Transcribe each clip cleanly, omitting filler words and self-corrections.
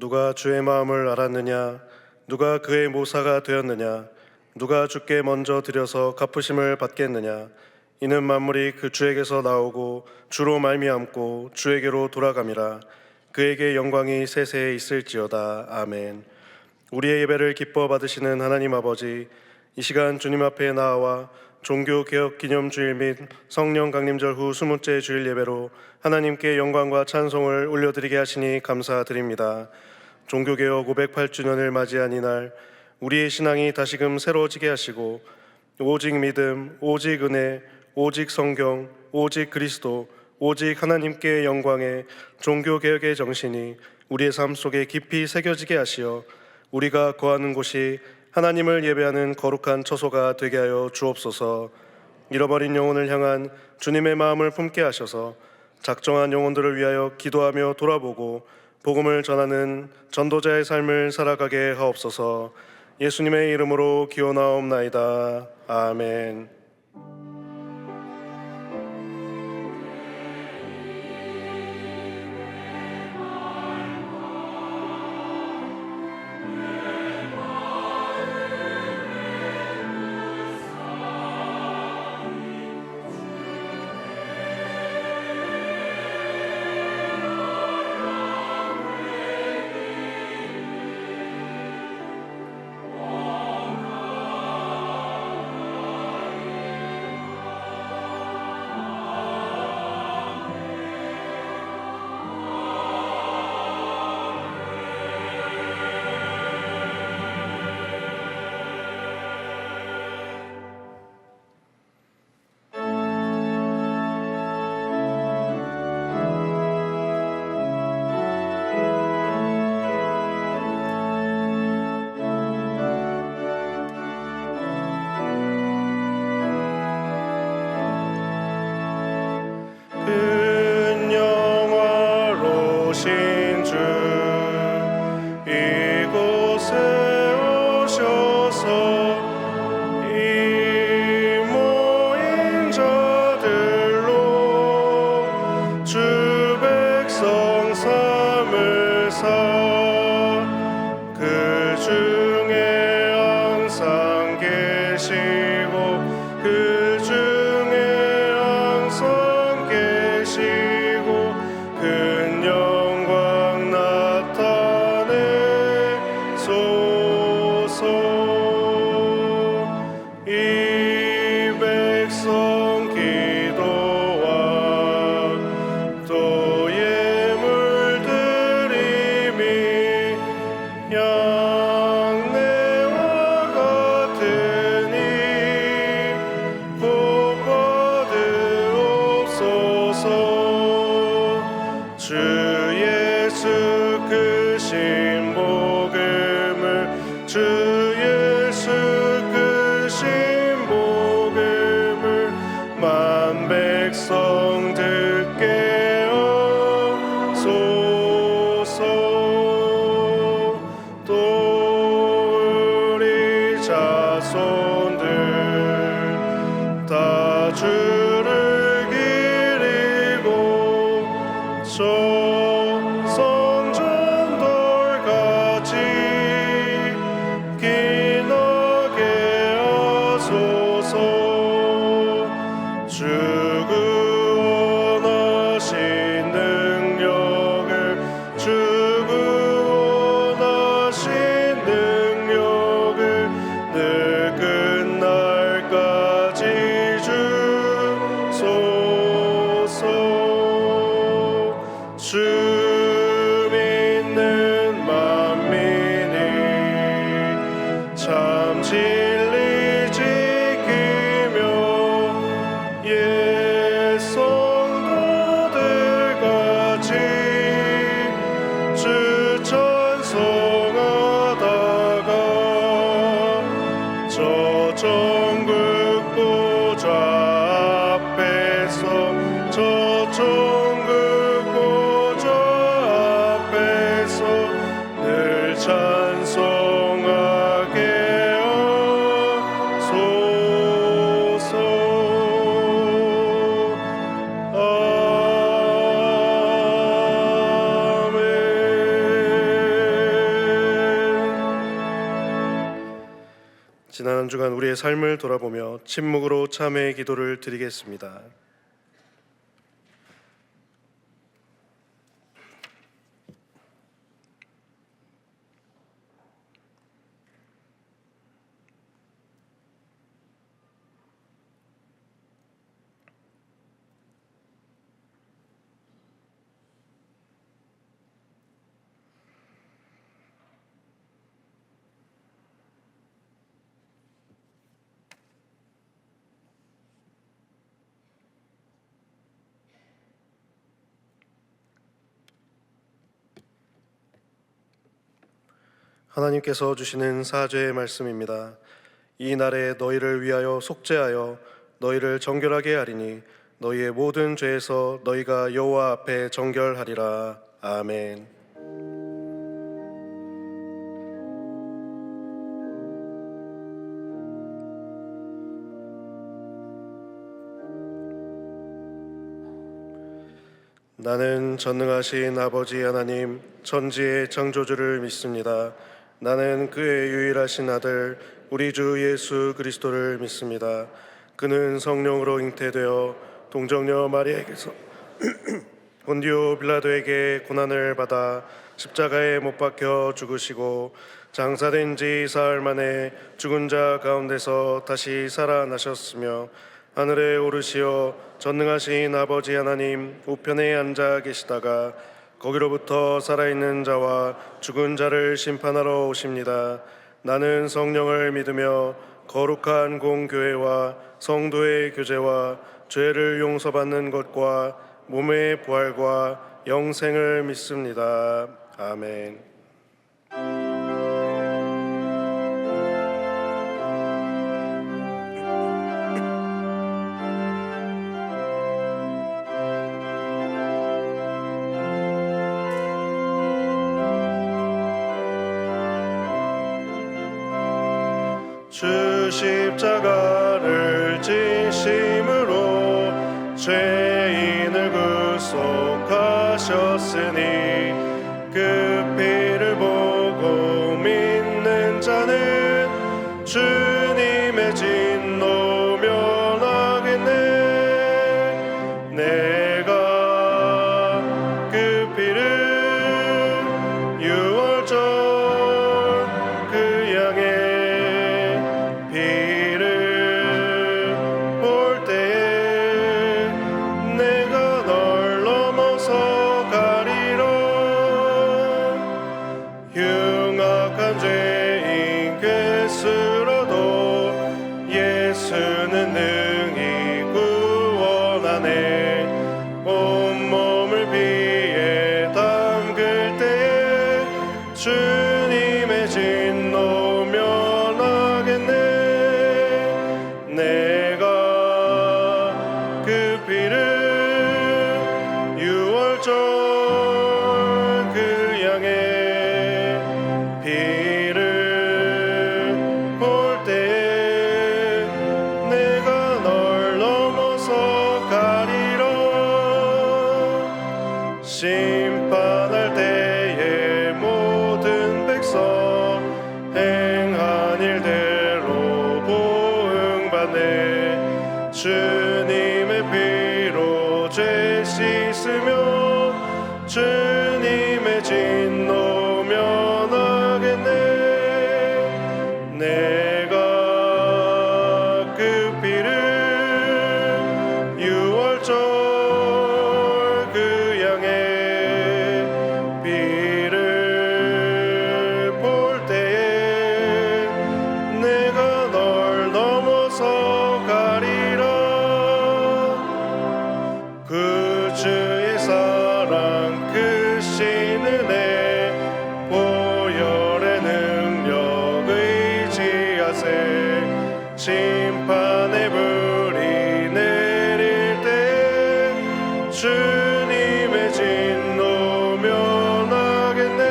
누가 주의 마음을 알았느냐? 누가 그의 모사가 되었느냐? 누가 주께 먼저 드려서 갚으심을 받겠느냐? 이는 만물이 그 주에게서 나오고 주로 말미암고 주에게로 돌아감이라. 그에게 영광이 세세에 있을지어다. 아멘. 우리의 예배를 기뻐 받으시는 하나님 아버지, 이 시간 주님 앞에 나와 종교개혁기념주일 및 성령 강림절 후 20째 주일 예배로 하나님께 영광과 찬송을 올려드리게 하시니 감사드립니다. 종교개혁 508주년을 맞이한 이날, 우리의 신앙이 다시금 새로워지게 하시고 오직 믿음, 오직 은혜, 오직 성경, 오직 그리스도, 오직 하나님께 영광의 종교개혁의 정신이 우리의 삶 속에 깊이 새겨지게 하시어 우리가 거하는 곳이 하나님을 예배하는 거룩한 처소가 되게 하여 주옵소서. 잃어버린 영혼을 향한 주님의 마음을 품게 하셔서 작정한 영혼들을 위하여 기도하며 돌아보고 복음을 전하는 전도자의 삶을 살아가게 하옵소서. 예수님의 이름으로 기원하옵나이다. 아멘. 주구 원하신 능력을 주구 지난 한 주간 우리의 삶을 돌아보며 침묵으로 참회의 기도를 드리겠습니다. 하나님께서 주시는 사죄의 말씀입니다. 이 날에 너희를 위하여 속죄하여 너희를 정결하게 하리니 너희의 모든 죄에서 너희가 여호와 앞에 정결하리라. 아멘. 나는 전능하신 아버지 하나님 천지의 창조주를 믿습니다. 나는 그의 유일하신 아들 우리 주 예수 그리스도를 믿습니다. 그는 성령으로 잉태되어 동정녀 마리아에게서 본디오 빌라도에게 고난을 받아 십자가에 못 박혀 죽으시고 장사된 지 사흘 만에 죽은 자 가운데서 다시 살아나셨으며 하늘에 오르시어 전능하신 아버지 하나님 우편에 앉아 계시다가 거기로부터 살아있는 자와 죽은 자를 심판하러 오십니다. 나는 성령을 믿으며 거룩한 공교회와 성도의 교제와 죄를 용서받는 것과 몸의 부활과 영생을 믿습니다. 아멘. 주 십자가를 지심으로 죄인을 구속하셨으니 그 피를 보고 믿는 자는 주님의 진노 면하겠네. 내가 그 피를 유월절 그 양의 예수는 능히 구원하네. 온몸을 피에 담글 때에 주님의 진노 면하겠네. 내가 그 피를 유월절 그 양의 피를 볼 때에 심판할 때에 모든 백성 행한 일대로 보응받네. 주님의 피로 죄 씻으며 주님의 진노 면하겠네. 내가 그 피를 유월절 그 주의 사랑 크신 은혜 보혈의 능력 의지하세. 심판의 불이 내릴 때 주님의 진노 면하겠네.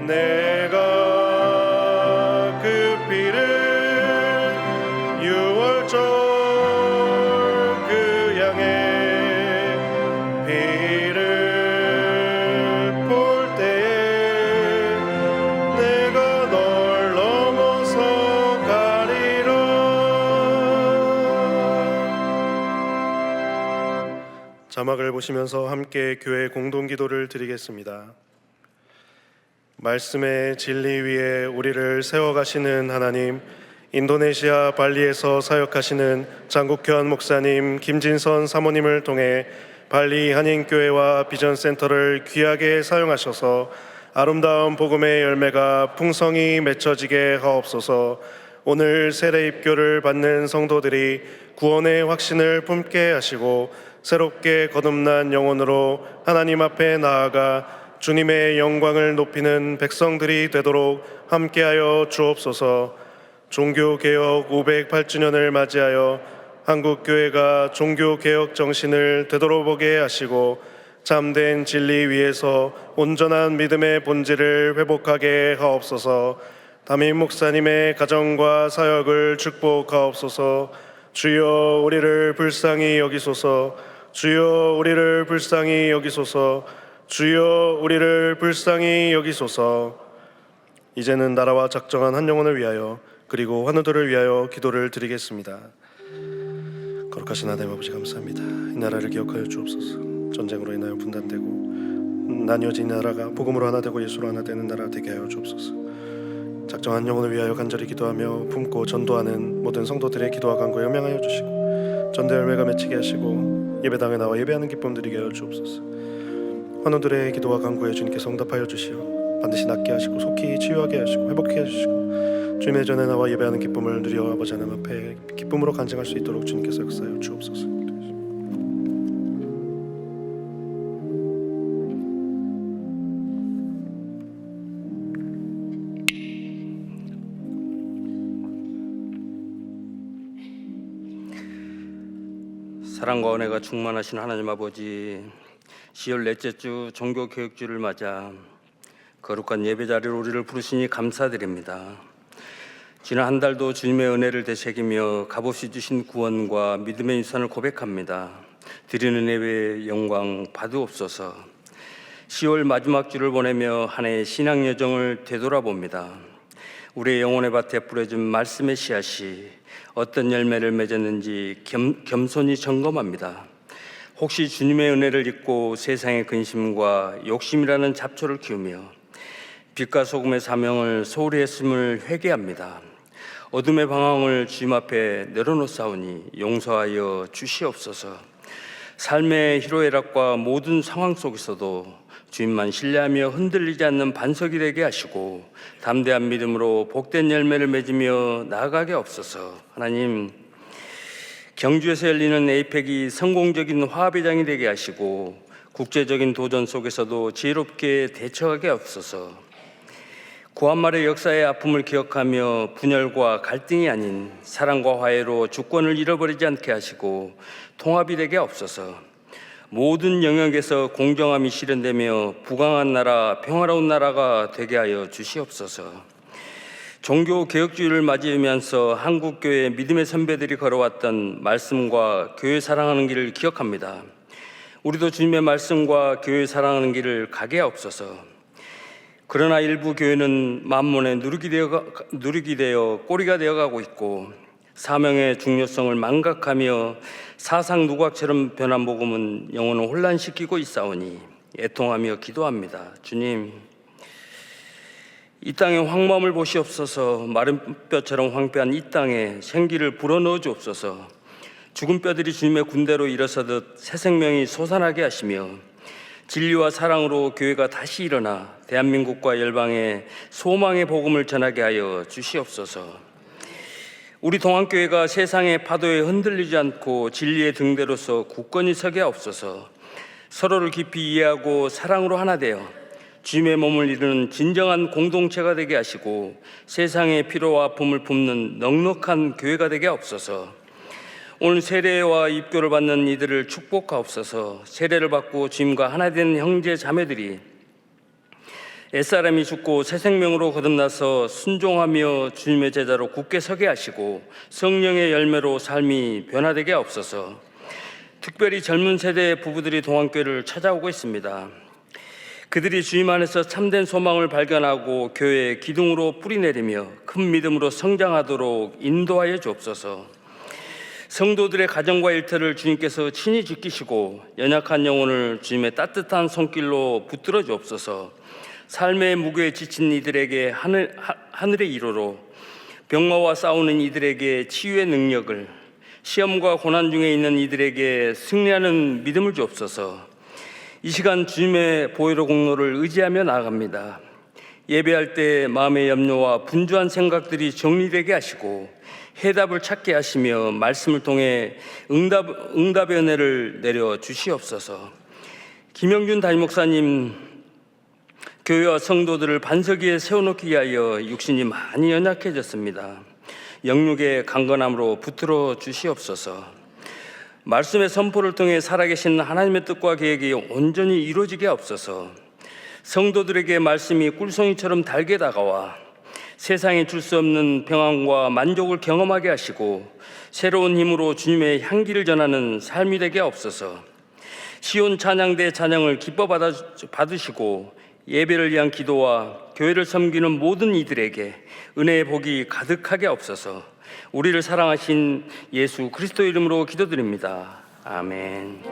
내가 그 피를 유월절 피를 볼 때에 내가 널 넘어서 자막을 보시면서 함께 교회 공동기도를 드리겠습니다. 말씀의 진리 위에 우리를 세워가시는 하나님, 인도네시아 발리에서 사역하시는 장국현 목사님, 김진선 사모님을 통해 발리 한인교회와 비전센터를 귀하게 사용하셔서 아름다운 복음의 열매가 풍성히 맺혀지게 하옵소서. 오늘 세례 입교를 받는 성도들이 구원의 확신을 품게 하시고 새롭게 거듭난 영혼으로 하나님 앞에 나아가 주님의 영광을 높이는 백성들이 되도록 함께하여 주옵소서. 종교개혁 508주년을 맞이하여 한국교회가 종교개혁 정신을 되돌아보게 하시고 참된 진리 위에서 온전한 믿음의 본질을 회복하게 하옵소서. 담임 목사님의 가정과 사역을 축복하옵소서. 주여 우리를 불쌍히 여기소서. 주여 우리를 불쌍히 여기소서. 주여 우리를 불쌍히 여기소서. 이제는 나라와 작정한 한 영혼을 위하여 그리고 환우들을 위하여 기도를 드리겠습니다. 거룩하신 하나님 아버지 감사합니다. 이 나라를 기억하여 주옵소서. 전쟁으로 인하여 분단되고 나뉘어진 나라가 복음으로 하나 되고 예수로 하나 되는 나라 되게 하여 주옵소서. 작정한 영혼을 위하여 간절히 기도하며 품고 전도하는 모든 성도들의 기도와 간구에 영향하여 주시고 전도 열매가 맺히게 하시고 예배당에 나와 예배하는 기쁨 드리게 하여 주옵소서. 환우들의 기도와 간구에 주님께서 응답하여 주시어 반드시 낫게 하시고 속히 치유하게 하시고 회복해 주시고 주님의 전에 나와 예배하는 기쁨을 누려 아버지 하나님 앞에 기쁨으로 간증할 수 있도록 주님께서 역사하여 주옵소서. 사랑과 은혜가 충만하신 하나님 아버지, 10월 넷째 주 종교개혁주를 맞아 거룩한 예배자리로 우리를 부르시니 감사드립니다. 지난 한 달도 주님의 은혜를 되새기며 값없이 주신 구원과 믿음의 유산을 고백합니다. 드리는 예배의 영광 받으옵소서. 10월 마지막 주를 보내며 한 해의 신앙 여정을 되돌아봅니다. 우리의 영혼의 밭에 뿌려진 말씀의 씨앗이 어떤 열매를 맺었는지 겸손히 점검합니다. 혹시 주님의 은혜를 잊고 세상의 근심과 욕심이라는 잡초를 키우며 빛과 소금의 사명을 소홀히 했음을 회개합니다. 어둠의 방황을 주님 앞에 내려놓사오니 용서하여 주시옵소서. 삶의 희로애락과 모든 상황 속에서도 주님만 신뢰하며 흔들리지 않는 반석이 되게 하시고 담대한 믿음으로 복된 열매를 맺으며 나아가게 없소서. 하나님, 경주에서 열리는 에이펙이 성공적인 화합의장이 되게 하시고 국제적인 도전 속에서도 지혜롭게 대처하게 없소서. 구한말의 역사의 아픔을 기억하며 분열과 갈등이 아닌 사랑과 화해로 주권을 잃어버리지 않게 하시고 통합이 되게 없소서. 모든 영역에서 공정함이 실현되며 부강한 나라, 평화로운 나라가 되게 하여 주시옵소서. 종교개혁주의를 맞이하면서 한국교회 믿음의 선배들이 걸어왔던 말씀과 교회 사랑하는 길을 기억합니다. 우리도 주님의 말씀과 교회 사랑하는 길을 가게 하옵소서. 그러나 일부 교회는 만몬의 누룩이 되어 꼬리가 되어가고 있고 사명의 중요성을 망각하며 사상 누각처럼 변한 복음은 영혼을 혼란시키고 있사오니 애통하며 기도합니다. 주님, 이 땅의 황무함을 보시옵소서. 마른 뼈처럼 황폐한 이 땅에 생기를 불어넣어 주옵소서. 죽은 뼈들이 주님의 군대로 일어서듯 새 생명이 솟아나게 하시며 진리와 사랑으로 교회가 다시 일어나 대한민국과 열방에 소망의 복음을 전하게 하여 주시옵소서. 우리 동안교회가 세상의 파도에 흔들리지 않고 진리의 등대로서 굳건히 서게 하옵소서. 서로를 깊이 이해하고 사랑으로 하나 되어 주님의 몸을 이루는 진정한 공동체가 되게 하시고 세상의 피로와 아픔을 품는 넉넉한 교회가 되게 하옵소서. 오늘 세례와 입교를 받는 이들을 축복하옵소서. 세례를 받고 주님과 하나 된 형제 자매들이 옛사람이 죽고 새 생명으로 거듭나서 순종하며 주님의 제자로 굳게 서게 하시고 성령의 열매로 삶이 변화되게 하옵소서. 특별히 젊은 세대의 부부들이 동안교회를 찾아오고 있습니다. 그들이 주님 안에서 참된 소망을 발견하고 교회의 기둥으로 뿌리내리며 큰 믿음으로 성장하도록 인도하여 주옵소서. 성도들의 가정과 일터를 주님께서 친히 지키시고 연약한 영혼을 주님의 따뜻한 손길로 붙들어 주옵소서. 삶의 무게에 지친 이들에게 하늘의 위로로, 병마와 싸우는 이들에게 치유의 능력을, 시험과 고난 중에 있는 이들에게 승리하는 믿음을 주옵소서. 이 시간 주님의 보혈의 공로를 의지하며 나아갑니다. 예배할 때 마음의 염려와 분주한 생각들이 정리되게 하시고 해답을 찾게 하시며 말씀을 통해 응답의 은혜를 내려 주시옵소서. 김영준 담임목사님, 교회와 성도들을 반석 위에 세워놓기 위하여 육신이 많이 연약해졌습니다. 영육의 강건함으로 붙들어 주시옵소서. 말씀의 선포를 통해 살아계신 하나님의 뜻과 계획이 온전히 이루어지게 하옵소서. 성도들에게 말씀이 꿀송이처럼 달게 다가와 세상에 줄 수 없는 평안과 만족을 경험하게 하시고 새로운 힘으로 주님의 향기를 전하는 삶이 되게 하옵소서. 시온 찬양대 찬양을 기뻐 받으시고 예배를 위한 기도와 교회를 섬기는 모든 이들에게 은혜의 복이 가득하게 하옵소서. 우리를 사랑하신 예수 그리스도 이름으로 기도드립니다. 아멘.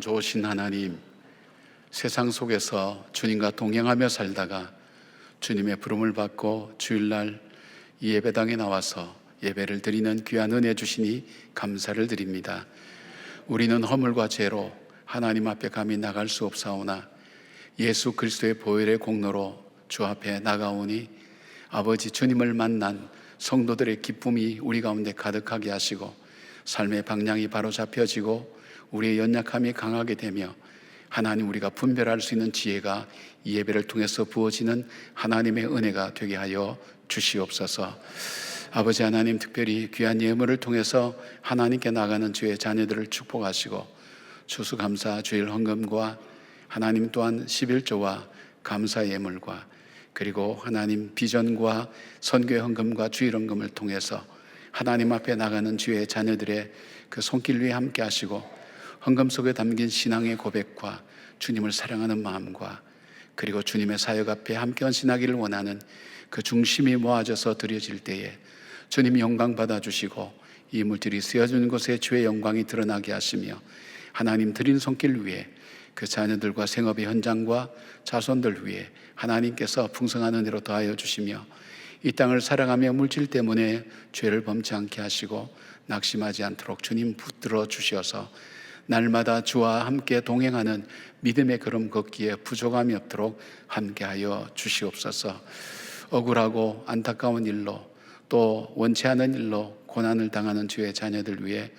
좋으신 하나님, 세상 속에서 주님과 동행하며 살다가 주님의 부름을 받고 주일날 이 예배당에 나와서 예배를 드리는 귀한 은혜 주시니 감사를 드립니다. 우리는 허물과 죄로 하나님 앞에 감히 나갈 수 없사오나 예수 그리스도의 보혈의 공로로 주 앞에 나가오니 아버지 주님을 만난 성도들의 기쁨이 우리 가운데 가득하게 하시고 삶의 방향이 바로 잡혀지고 우리의 연약함이 강하게 되며 하나님 우리가 분별할 수 있는 지혜가 이 예배를 통해서 부어지는 하나님의 은혜가 되게 하여 주시옵소서. 아버지 하나님, 특별히 귀한 예물을 통해서 하나님께 나가는 주의 자녀들을 축복하시고 추수감사 주일 헌금과 하나님 또한 11조와 감사 예물과 그리고 하나님 비전과 선교 헌금과 주일 헌금을 통해서 하나님 앞에 나가는 주의 자녀들의 그 손길 위에 함께 하시고 헌금 속에 담긴 신앙의 고백과 주님을 사랑하는 마음과 그리고 주님의 사역 앞에 함께 헌신하기를 원하는 그 중심이 모아져서 드려질 때에 주님이 영광 받아주시고 이 물질이 쓰여진 곳에 주의 영광이 드러나게 하시며 하나님 드린 손길 위에 그 자녀들과 생업의 현장과 자손들 위에 하나님께서 풍성한 은혜로 더하여 주시며 이 땅을 사랑하며 물질 때문에 죄를 범치 않게 하시고 낙심하지 않도록 주님 붙들어 주셔서 날마다 주와 함께 동행하는 믿음의 걸음 걷기에 부족함이 없도록 함께하여 주시옵소서. 억울하고 안타까운 일로 또 원치 않은 일로 고난을 당하는 주의 자녀들 위해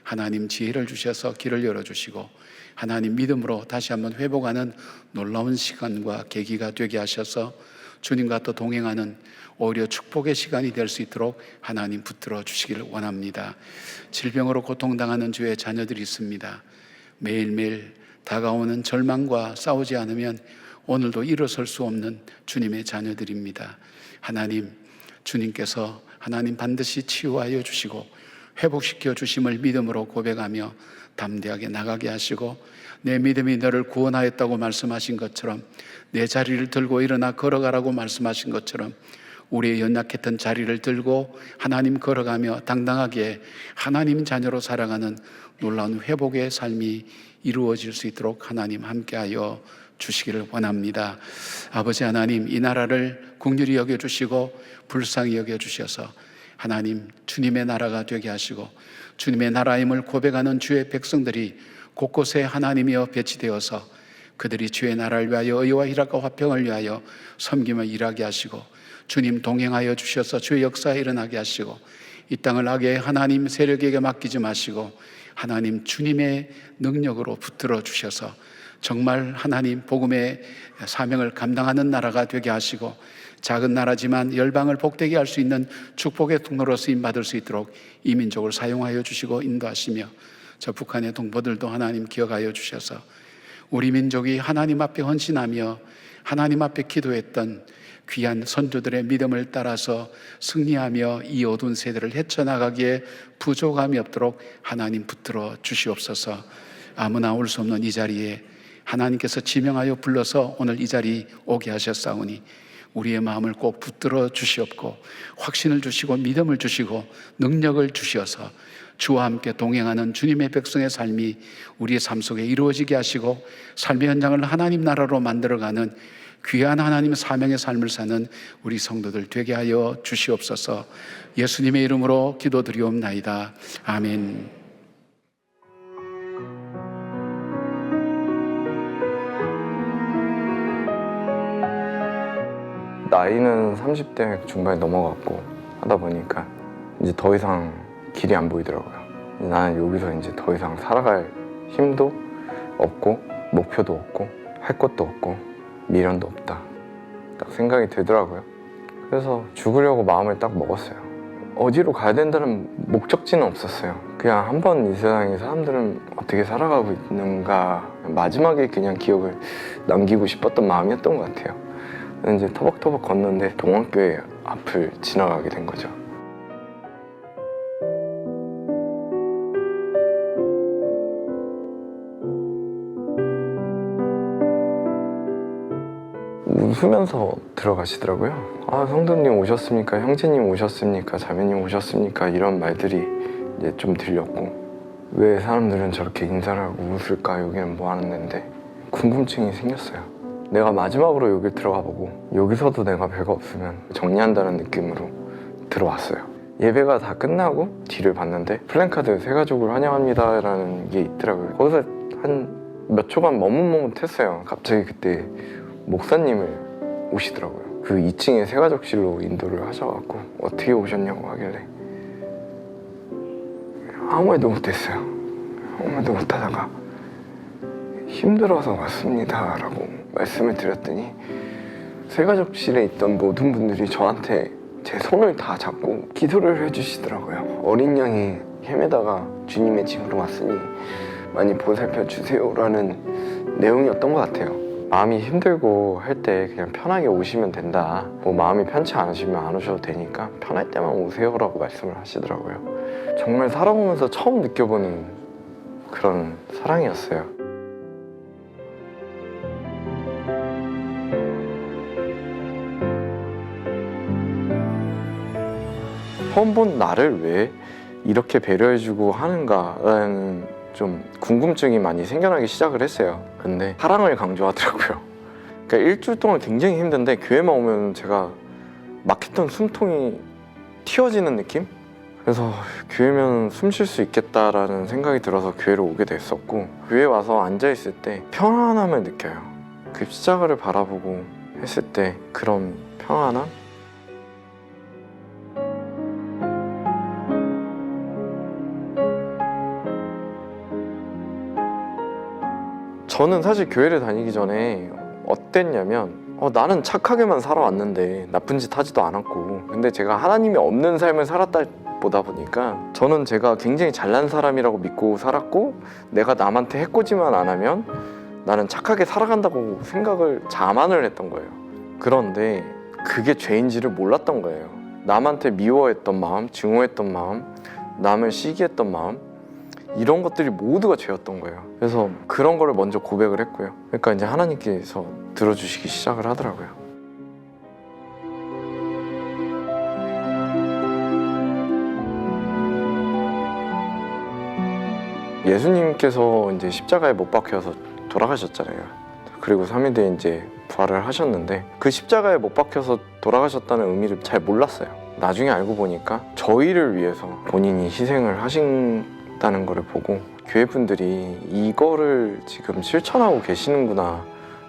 하나님 지혜를 주셔서 길을 열어주시고 하나님 믿음으로 다시 한번 회복하는 놀라운 시간과 계기가 되게 하셔서 주님과 또 동행하는 오히려 축복의 시간이 될 수 있도록 하나님 붙들어 주시기를 원합니다. 질병으로 고통당하는 주의 자녀들이 있습니다. 매일매일 다가오는 절망과 싸우지 않으면 오늘도 일어설 수 없는 주님의 자녀들입니다. 하나님, 주님께서 하나님 반드시 치유하여 주시고 회복시켜 주심을 믿음으로 고백하며 담대하게 나가게 하시고 내 믿음이 너를 구원하였다고 말씀하신 것처럼 내 자리를 들고 일어나 걸어가라고 말씀하신 것처럼 우리의 연약했던 자리를 들고 하나님 걸어가며 당당하게 하나님 자녀로 살아가는 놀라운 회복의 삶이 이루어질 수 있도록 하나님 함께하여 주시기를 원합니다. 아버지 하나님, 이 나라를 긍휼히 여겨주시고 불쌍히 여겨주셔서 하나님 주님의 나라가 되게 하시고 주님의 나라임을 고백하는 주의 백성들이 곳곳에 하나님이여 배치되어서 그들이 주의 나라를 위하여 의와 희락과 화평을 위하여 섬김을 일하게 하시고 주님 동행하여 주셔서 주의 역사에 일어나게 하시고 이 땅을 악의 하나님 세력에게 맡기지 마시고 하나님 주님의 능력으로 붙들어 주셔서 정말 하나님 복음의 사명을 감당하는 나라가 되게 하시고 작은 나라지만 열방을 복되게 할 수 있는 축복의 통로로 쓰임받을 수 있도록 이 민족을 사용하여 주시고 인도하시며 저 북한의 동포들도 하나님 기억하여 주셔서 우리 민족이 하나님 앞에 헌신하며 하나님 앞에 기도했던 귀한 선조들의 믿음을 따라서 승리하며 이 어두운 세대를 헤쳐나가기에 부족함이 없도록 하나님 붙들어 주시옵소서. 아무나 올 수 없는 이 자리에 하나님께서 지명하여 불러서 오늘 이 자리 오게 하셨사오니 우리의 마음을 꼭 붙들어 주시옵고 확신을 주시고 믿음을 주시고 능력을 주시어서 주와 함께 동행하는 주님의 백성의 삶이 우리의 삶 속에 이루어지게 하시고 삶의 현장을 하나님 나라로 만들어가는 귀한 하나님 사명의 삶을 사는 우리 성도들 되게 하여 주시옵소서. 예수님의 이름으로 기도드리옵나이다. 아멘. 나이는 30대 중반에 넘어갔고 하다 보니까 이제 더 이상 길이 안 보이더라고요. 나는 여기서 이제 더 이상 살아갈 힘도 없고 목표도 없고 할 것도 없고 미련도 없다 딱 생각이 들더라고요. 그래서 죽으려고 마음을 딱 먹었어요. 어디로 가야 된다는 목적지는 없었어요. 그냥 한번 이 세상에 사람들은 어떻게 살아가고 있는가 마지막에 그냥 기억을 남기고 싶었던 마음이었던 것 같아요. 이제 터벅터벅 걷는데 동안교회 앞을 지나가게 된 거죠. 웃으면서 들어가시더라고요. 아, 성도님 오셨습니까? 형제님 오셨습니까? 자매님 오셨습니까? 이런 말들이 이제 좀 들렸고 왜 사람들은 저렇게 인사를 하고 웃을까? 여기는 뭐 하는 데인데 궁금증이 생겼어요. 내가 마지막으로 여기 들어가 보고 여기서도 내가 별거 없으면 정리한다는 느낌으로 들어왔어요. 예배가 다 끝나고 뒤를 봤는데 플랜카드 새가족을 환영합니다 라는 게 있더라고요. 거기서 한 몇 초간 머뭇머뭇했어요. 갑자기 그때 목사님을 오시더라고요. 그 2층에 새가족실로 인도를 하셔갖고 어떻게 오셨냐고 하길래 아무 말도 못했어요. 아무 말도 못하다가 힘들어서 왔습니다 라고 말씀을 드렸더니 새가족실에 있던 모든 분들이 저한테 제 손을 다 잡고 기도를 해주시더라고요. 어린 양이 헤매다가 주님의 집으로 왔으니 많이 보살펴 주세요 라는 내용이었던 것 같아요. 마음이 힘들고 할 때 그냥 편하게 오시면 된다. 뭐 마음이 편치 않으시면 안 오셔도 되니까 편할 때만 오세요 라고 말씀을 하시더라고요. 정말 살아보면서 처음 느껴보는 그런 사랑이었어요. 처음 본 나를 왜 이렇게 배려해주고 하는가라는 좀 궁금증이 많이 생겨나기 시작을 했어요. 근데 사랑을 강조하더라고요. 그러니까 일주일 동안 굉장히 힘든데 교회만 오면 제가 막혔던 숨통이 틔워지는 느낌? 그래서 교회면 숨 쉴 수 있겠다라는 생각이 들어서 교회를 오게 됐었고 교회에 와서 앉아있을 때 편안함을 느껴요. 그 십자가를 바라보고 했을 때 그런 평안함? 저는 사실 교회를 다니기 전에 어땠냐면 나는 착하게만 살아왔는데 나쁜 짓 하지도 않았고, 근데 제가 하나님이 없는 삶을 살았다 보다 보니까 저는 제가 굉장히 잘난 사람이라고 믿고 살았고, 내가 남한테 해코지만 안 하면 나는 착하게 살아간다고 생각을 자만을 했던 거예요. 그런데 그게 죄인지를 몰랐던 거예요. 남한테 미워했던 마음, 증오했던 마음, 남을 시기했던 마음, 이런 것들이 모두가 죄였던 거예요. 그래서 그런 거를 먼저 고백을 했고요. 그러니까 이제 하나님께서 들어주시기 시작을 하더라고요. 예수님께서 이제 십자가에 못 박혀서 돌아가셨잖아요. 그리고 3일 뒤에 이제 부활을 하셨는데, 그 십자가에 못 박혀서 돌아가셨다는 의미를 잘 몰랐어요. 나중에 알고 보니까 저희를 위해서 본인이 희생을 하신다는 거를 보고, 교회 분들이 이거를 지금 실천하고 계시는구나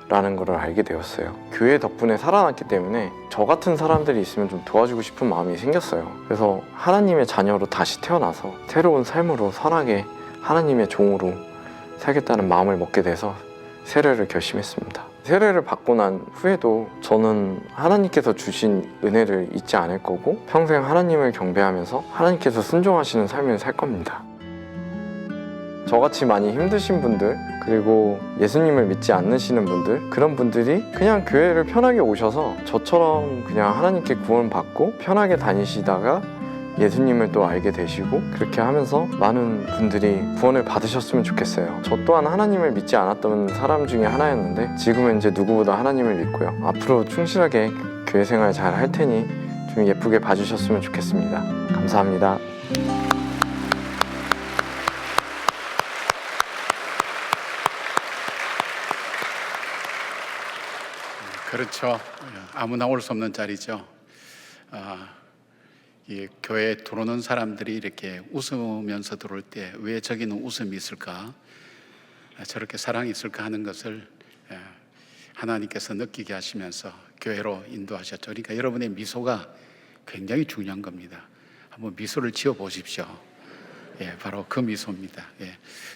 라는 거를 알게 되었어요. 교회 덕분에 살아났기 때문에 저 같은 사람들이 있으면 좀 도와주고 싶은 마음이 생겼어요. 그래서 하나님의 자녀로 다시 태어나서 새로운 삶으로 선하게 하나님의 종으로 살겠다는 마음을 먹게 돼서 세례를 결심했습니다. 세례를 받고 난 후에도 저는 하나님께서 주신 은혜를 잊지 않을 거고, 평생 하나님을 경배하면서 하나님께서 순종하시는 삶을 살 겁니다. 저같이 많이 힘드신 분들, 그리고 예수님을 믿지 않으시는 분들, 그런 분들이 그냥 교회를 편하게 오셔서 저처럼 그냥 하나님께 구원받고 편하게 다니시다가 예수님을 또 알게 되시고, 그렇게 하면서 많은 분들이 구원을 받으셨으면 좋겠어요. 저 또한 하나님을 믿지 않았던 사람 중에 하나였는데, 지금은 이제 누구보다 하나님을 믿고요. 앞으로 충실하게 교회 생활 잘 할 테니 좀 예쁘게 봐주셨으면 좋겠습니다. 감사합니다. 그렇죠. 아무나 올 수 없는 자리죠. 이 교회에 들어오는 사람들이 이렇게 웃으면서 들어올 때 왜 저기는 웃음이 있을까, 저렇게 사랑이 있을까 하는 것을 하나님께서 느끼게 하시면서 교회로 인도하셨죠. 그러니까 여러분의 미소가 굉장히 중요한 겁니다. 한번 미소를 지어 보십시오. 바로 그 미소입니다.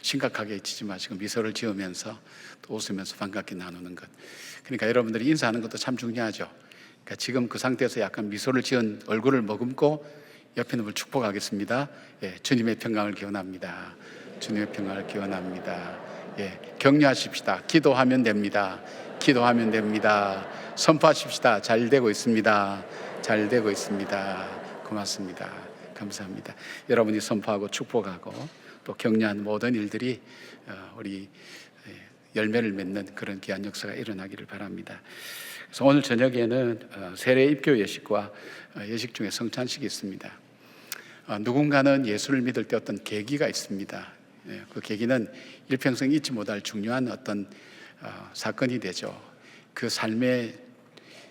심각하게 지지 마시고 미소를 지으면서 또 웃으면서 반갑게 나누는 것. 그러니까 여러분들이 인사하는 것도 참 중요하죠. 그러니까 지금 그 상태에서 약간 미소를 지은 얼굴을 머금고 옆에 있는 분을 축복하겠습니다. 주님의 평강을 기원합니다. 주님의 평강을 기원합니다. 격려하십시다. 기도하면 됩니다. 기도하면 됩니다. 선포하십시다. 잘 되고 있습니다. 잘 되고 있습니다. 고맙습니다. 감사합니다. 여러분이 선포하고 축복하고 또 격려한 모든 일들이 우리 열매를 맺는 그런 귀한 역사가 일어나기를 바랍니다. 그래서 오늘 저녁에는 세례 입교 예식과 예식 중에 성찬식이 있습니다. 누군가는 예수를 믿을 때 어떤 계기가 있습니다. 그 계기는 일평생 잊지 못할 중요한 어떤 사건이 되죠. 그 삶의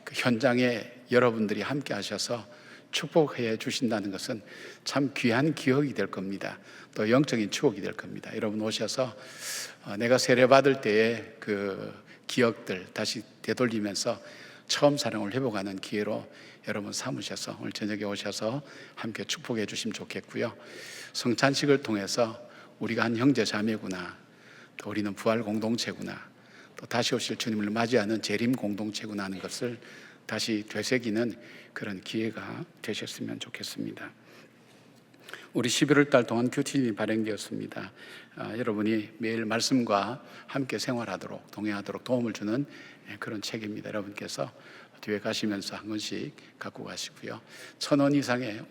그 현장에 여러분들이 함께 하셔서 축복해 주신다는 것은 참 귀한 기억이 될 겁니다. 또 영적인 추억이 될 겁니다. 여러분 오셔서 내가 세례 받을 때의 그 기억들 다시 되돌리면서 처음 사랑을 회복하는 기회로 여러분 삼으셔서 오늘 저녁에 오셔서 함께 축복해 주시면 좋겠고요. 성찬식을 통해서 우리가 한 형제 자매구나, 또 우리는 부활 공동체구나, 또 다시 오실 주님을 맞이하는 재림 공동체구나 하는 것을 다시 되새기는 그런 기회가 되셨으면 좋겠습니다. 우리 11월 달 동안 규칙이 발행되었습니다. 여러분이 매일 말씀과 함께 생활하도록, 동행하도록 도움을 주는 그런 책입니다. 여러분께서 뒤에 가시면서 한 권씩 갖고 가시고요. 1,000원 이상의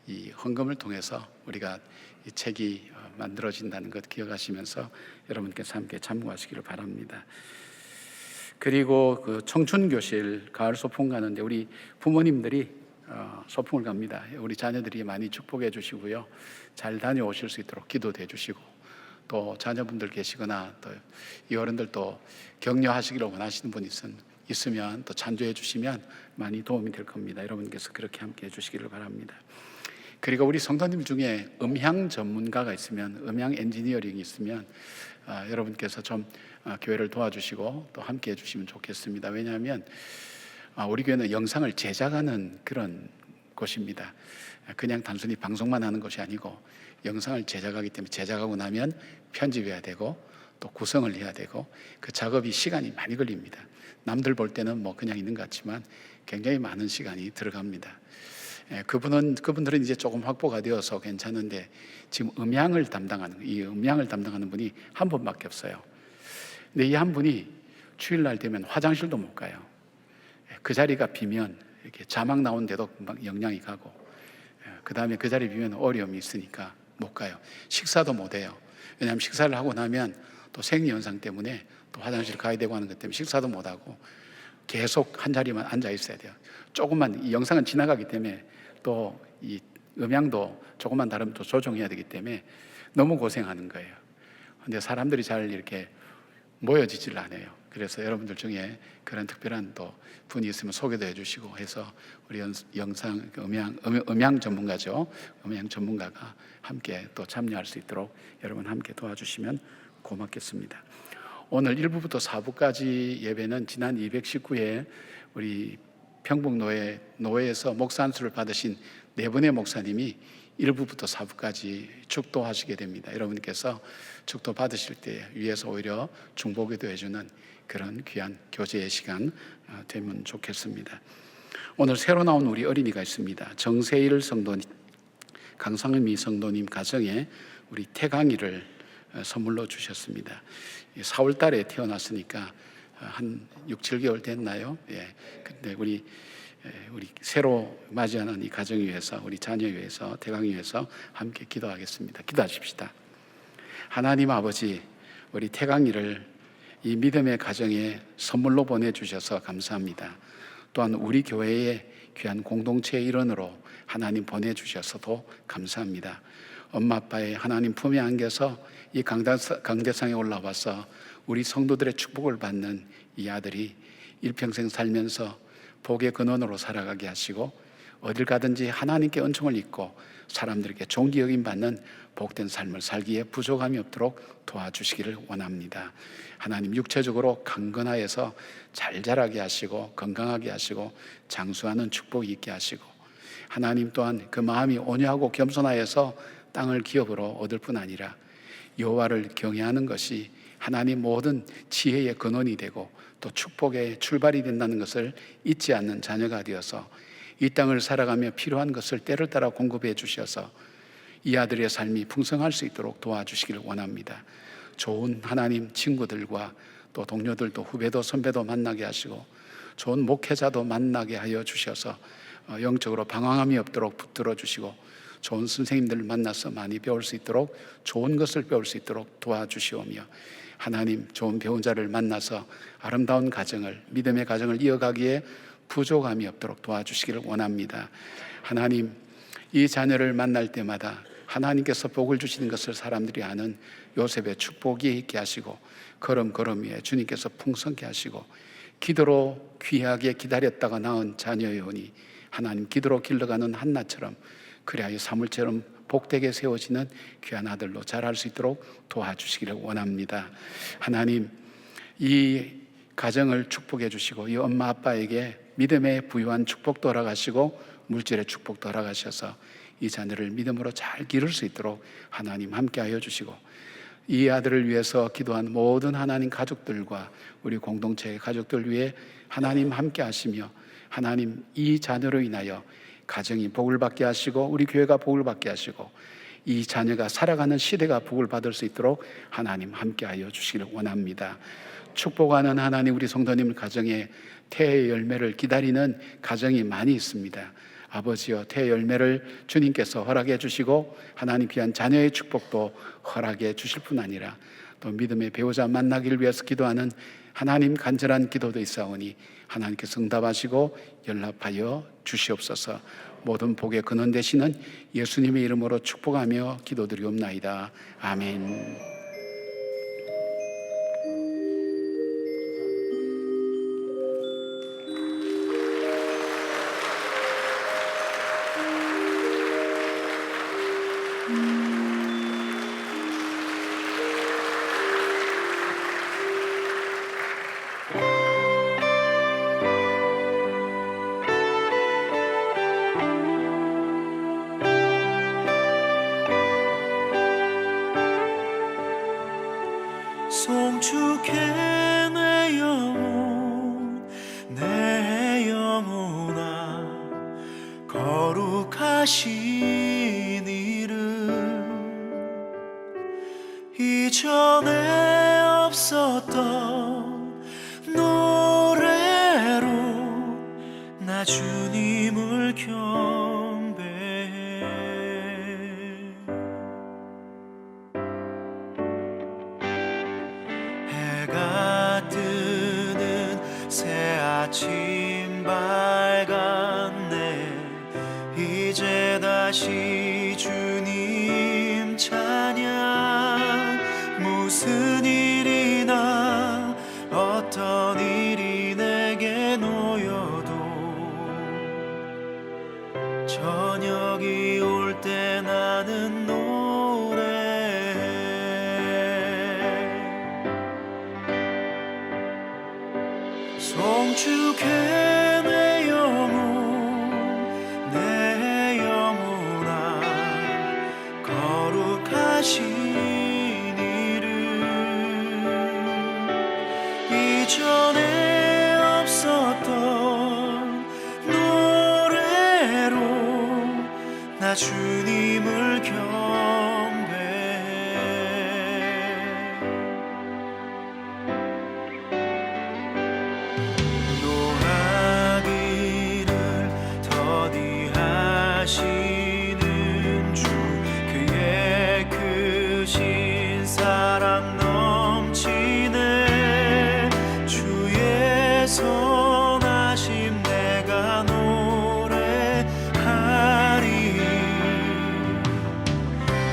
이 헌금을 통해서 우리가 이 책이 만들어진다는 것 기억하시면서 여러분께서 함께 참고하시기를 바랍니다. 그리고 그 청춘교실 가을 소풍 가는데 우리 부모님들이 소풍을 갑니다. 우리 자녀들이 많이 축복해 주시고요. 잘 다녀오실 수 있도록 기도해 주시고, 또 자녀분들 계시거나 또 이 어른들도 격려하시기를 원하시는 분 있으면 또 찬조해 주시면 많이 도움이 될 겁니다. 여러분께서 그렇게 함께 해 주시기를 바랍니다. 그리고 우리 성도님 중에 음향 전문가가 있으면, 음향 엔지니어링이 있으면 여러분께서 좀 교회를 도와주시고 또 함께 해주시면 좋겠습니다. 왜냐하면 우리 교회는 영상을 제작하는 그런 곳입니다. 그냥 단순히 방송만 하는 것이 아니고 영상을 제작하기 때문에 제작하고 나면 편집해야 되고 또 구성을 해야 되고 그 작업이 시간이 많이 걸립니다. 남들 볼 때는 뭐 그냥 있는 것 같지만 굉장히 많은 시간이 들어갑니다. 그분들은 이제 조금 확보가 되어서 괜찮은데 지금 이 음향을 담당하는 분이 한 분밖에 없어요. 근데 이 한 분이 주일날 되면 화장실도 못 가요. 그 자리가 비면 이렇게 자막 나오는데도 금방 영향이 가고, 그 다음에 그 자리 비면 어려움이 있으니까 못 가요. 식사도 못 해요. 왜냐하면 식사를 하고 나면 또 생리현상 때문에 또 화장실 가야 되고 하는 것 때문에 식사도 못 하고 계속 한 자리만 앉아 있어야 돼요. 조금만 이 영상은 지나가기 때문에 또 이 음향도 조금만 다르면 또 조정해야 되기 때문에 너무 고생하는 거예요. 근데 사람들이 잘 이렇게 모여지질 않아요. 그래서 여러분들 중에 그런 특별한 또 분이 있으면 소개도 해주시고 해서 우리 영상 음향 전문가죠. 음향 전문가가 함께 또 참여할 수 있도록 여러분 함께 도와주시면 고맙겠습니다. 오늘 1부부터 4부까지 예배는 지난 219회 우리 평북노회에서 목사 안수를 받으신 네 분의 목사님이 1부부터 4부까지 축도하시게 됩니다. 여러분께서 축도 받으실 때 위에서 오히려 중보기도 해주는 그런 귀한 교제의 시간 되면 좋겠습니다. 오늘 새로 나온 우리 어린이가 있습니다. 정세일 성도님, 강상미 성도님 가정에 우리 태강이를 선물로 주셨습니다. 4월 달에 태어났으니까 한 6, 7개월 됐나요? 예. 근데 우리 새로 맞이하는 이 가정 위해서, 우리 자녀 위해서, 태강이 위해서 함께 기도하겠습니다. 기도하십시다. 하나님 아버지, 우리 태강이를 이 믿음의 가정에 선물로 보내주셔서 감사합니다. 또한 우리 교회의 귀한 공동체의 일원으로 하나님 보내주셔서도 감사합니다. 엄마 아빠의 하나님 품에 안겨서 이 강대상에 올라와서 우리 성도들의 축복을 받는 이 아들이 일평생 살면서 복의 근원으로 살아가게 하시고 어딜 가든지 하나님께 은총을 입고 사람들에게 존귀 여김 받는 복된 삶을 살기에 부족함이 없도록 도와주시기를 원합니다. 하나님 육체적으로 강건하여서 잘 자라게 하시고 건강하게 하시고 장수하는 축복이 있게 하시고, 하나님 또한 그 마음이 온유하고 겸손하여서 땅을 기업으로 얻을 뿐 아니라 여호와를 경외하는 것이 하나님 모든 지혜의 근원이 되고 또 축복의 출발이 된다는 것을 잊지 않는 자녀가 되어서 이 땅을 살아가며 필요한 것을 때를 따라 공급해 주셔서 이 아들의 삶이 풍성할 수 있도록 도와주시기를 원합니다. 좋은 하나님 친구들과 또 동료들도 후배도 선배도 만나게 하시고 좋은 목회자도 만나게 하여 주셔서 영적으로 방황함이 없도록 붙들어 주시고 좋은 선생님들을 만나서 많이 배울 수 있도록, 좋은 것을 배울 수 있도록 도와주시오며, 하나님 좋은 배우자를 만나서 아름다운 가정을, 믿음의 가정을 이어가기에 부족함이 없도록 도와주시기를 원합니다. 하나님, 이 자녀를 만날 때마다 하나님께서 복을 주시는 것을 사람들이 아는 요셉의 축복이 있게 하시고 걸음걸음 위에 주님께서 풍성케 하시고, 기도로 귀하게 기다렸다가 낳은 자녀여오니 하나님 기도로 길러가는 한나처럼 그리하여 사물처럼 복되게 세워지는 귀한 아들로 자랄 수 있도록 도와주시기를 원합니다. 하나님, 이 가정을 축복해 주시고 이 엄마 아빠에게 믿음의 부유한 축복도 허락하시고 물질의 축복도 허락하셔서 이 자녀를 믿음으로 잘 기를 수 있도록 하나님 함께하여 주시고, 이 아들을 위해서 기도한 모든 하나님 가족들과 우리 공동체의 가족들 위해 하나님 함께 하시며, 하나님 이 자녀로 인하여 가정이 복을 받게 하시고 우리 교회가 복을 받게 하시고 이 자녀가 살아가는 시대가 복을 받을 수 있도록 하나님 함께하여 주시기를 원합니다. 축복하는 하나님, 우리 성도님 가정에 태의 열매를 기다리는 가정이 많이 있습니다. 아버지여, 태의 열매를 주님께서 허락해 주시고 하나님 귀한 자녀의 축복도 허락해 주실 뿐 아니라 또 믿음의 배우자 만나기를 위해서 기도하는 하나님 간절한 기도도 있사오니 하나님께서 응답하시고 연락하여 주시옵소서. 모든 복의 근원 되시는 예수님의 이름으로 축복하며 기도드리옵나이다. 아멘. 하신 일은 이전에 없었던 노래로 나 주님을 경배해. 해가 뜨는 새 아침 밝았네. 이제 다시 주님 찬양. 무슨 일이나 어떤 일이 내게 놓여도 저녁이 올 때 나는 노래해. 송축해 내 영혼 내 영혼아 거룩하신 이름. 이전에 없었던 노래로 나 주님을 경배해. 노하기를 더디하시는 주 그의 크신 사랑 넘치네. 주의 선하심 내가 노래하리.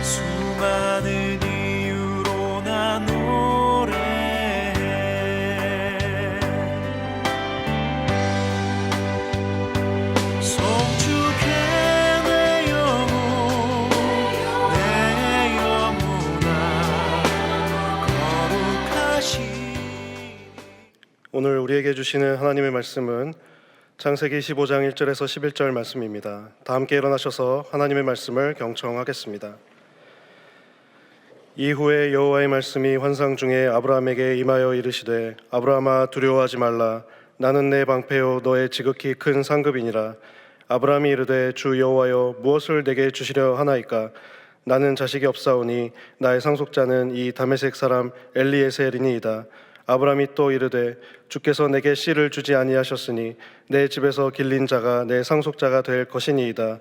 수많은 이유로 나 노래해. 송축해 내 영혼 내 영혼아 거룩하신. 오늘 우리에게 주시는 하나님의 말씀은 창세기 15장 1절에서 11절 말씀입니다. 다 함께 일어나셔서 하나님의 말씀을 경청하겠습니다. 이후에 여호와의 말씀이 환상 중에 아브라함에게 임하여 이르시되 아브라함아 두려워하지 말라. 나는 내 방패요 너의 지극히 큰 상급이니라. 아브라함이 이르되 주 여호와여 무엇을 내게 주시려 하나이까. 나는 자식이 없사오니 나의 상속자는 이 다메섹 사람 엘리에셀이니이다. 아브라함이 또 이르되 주께서 내게 씨를 주지 아니하셨으니 내 집에서 길린 자가 내 상속자가 될 것이니이다.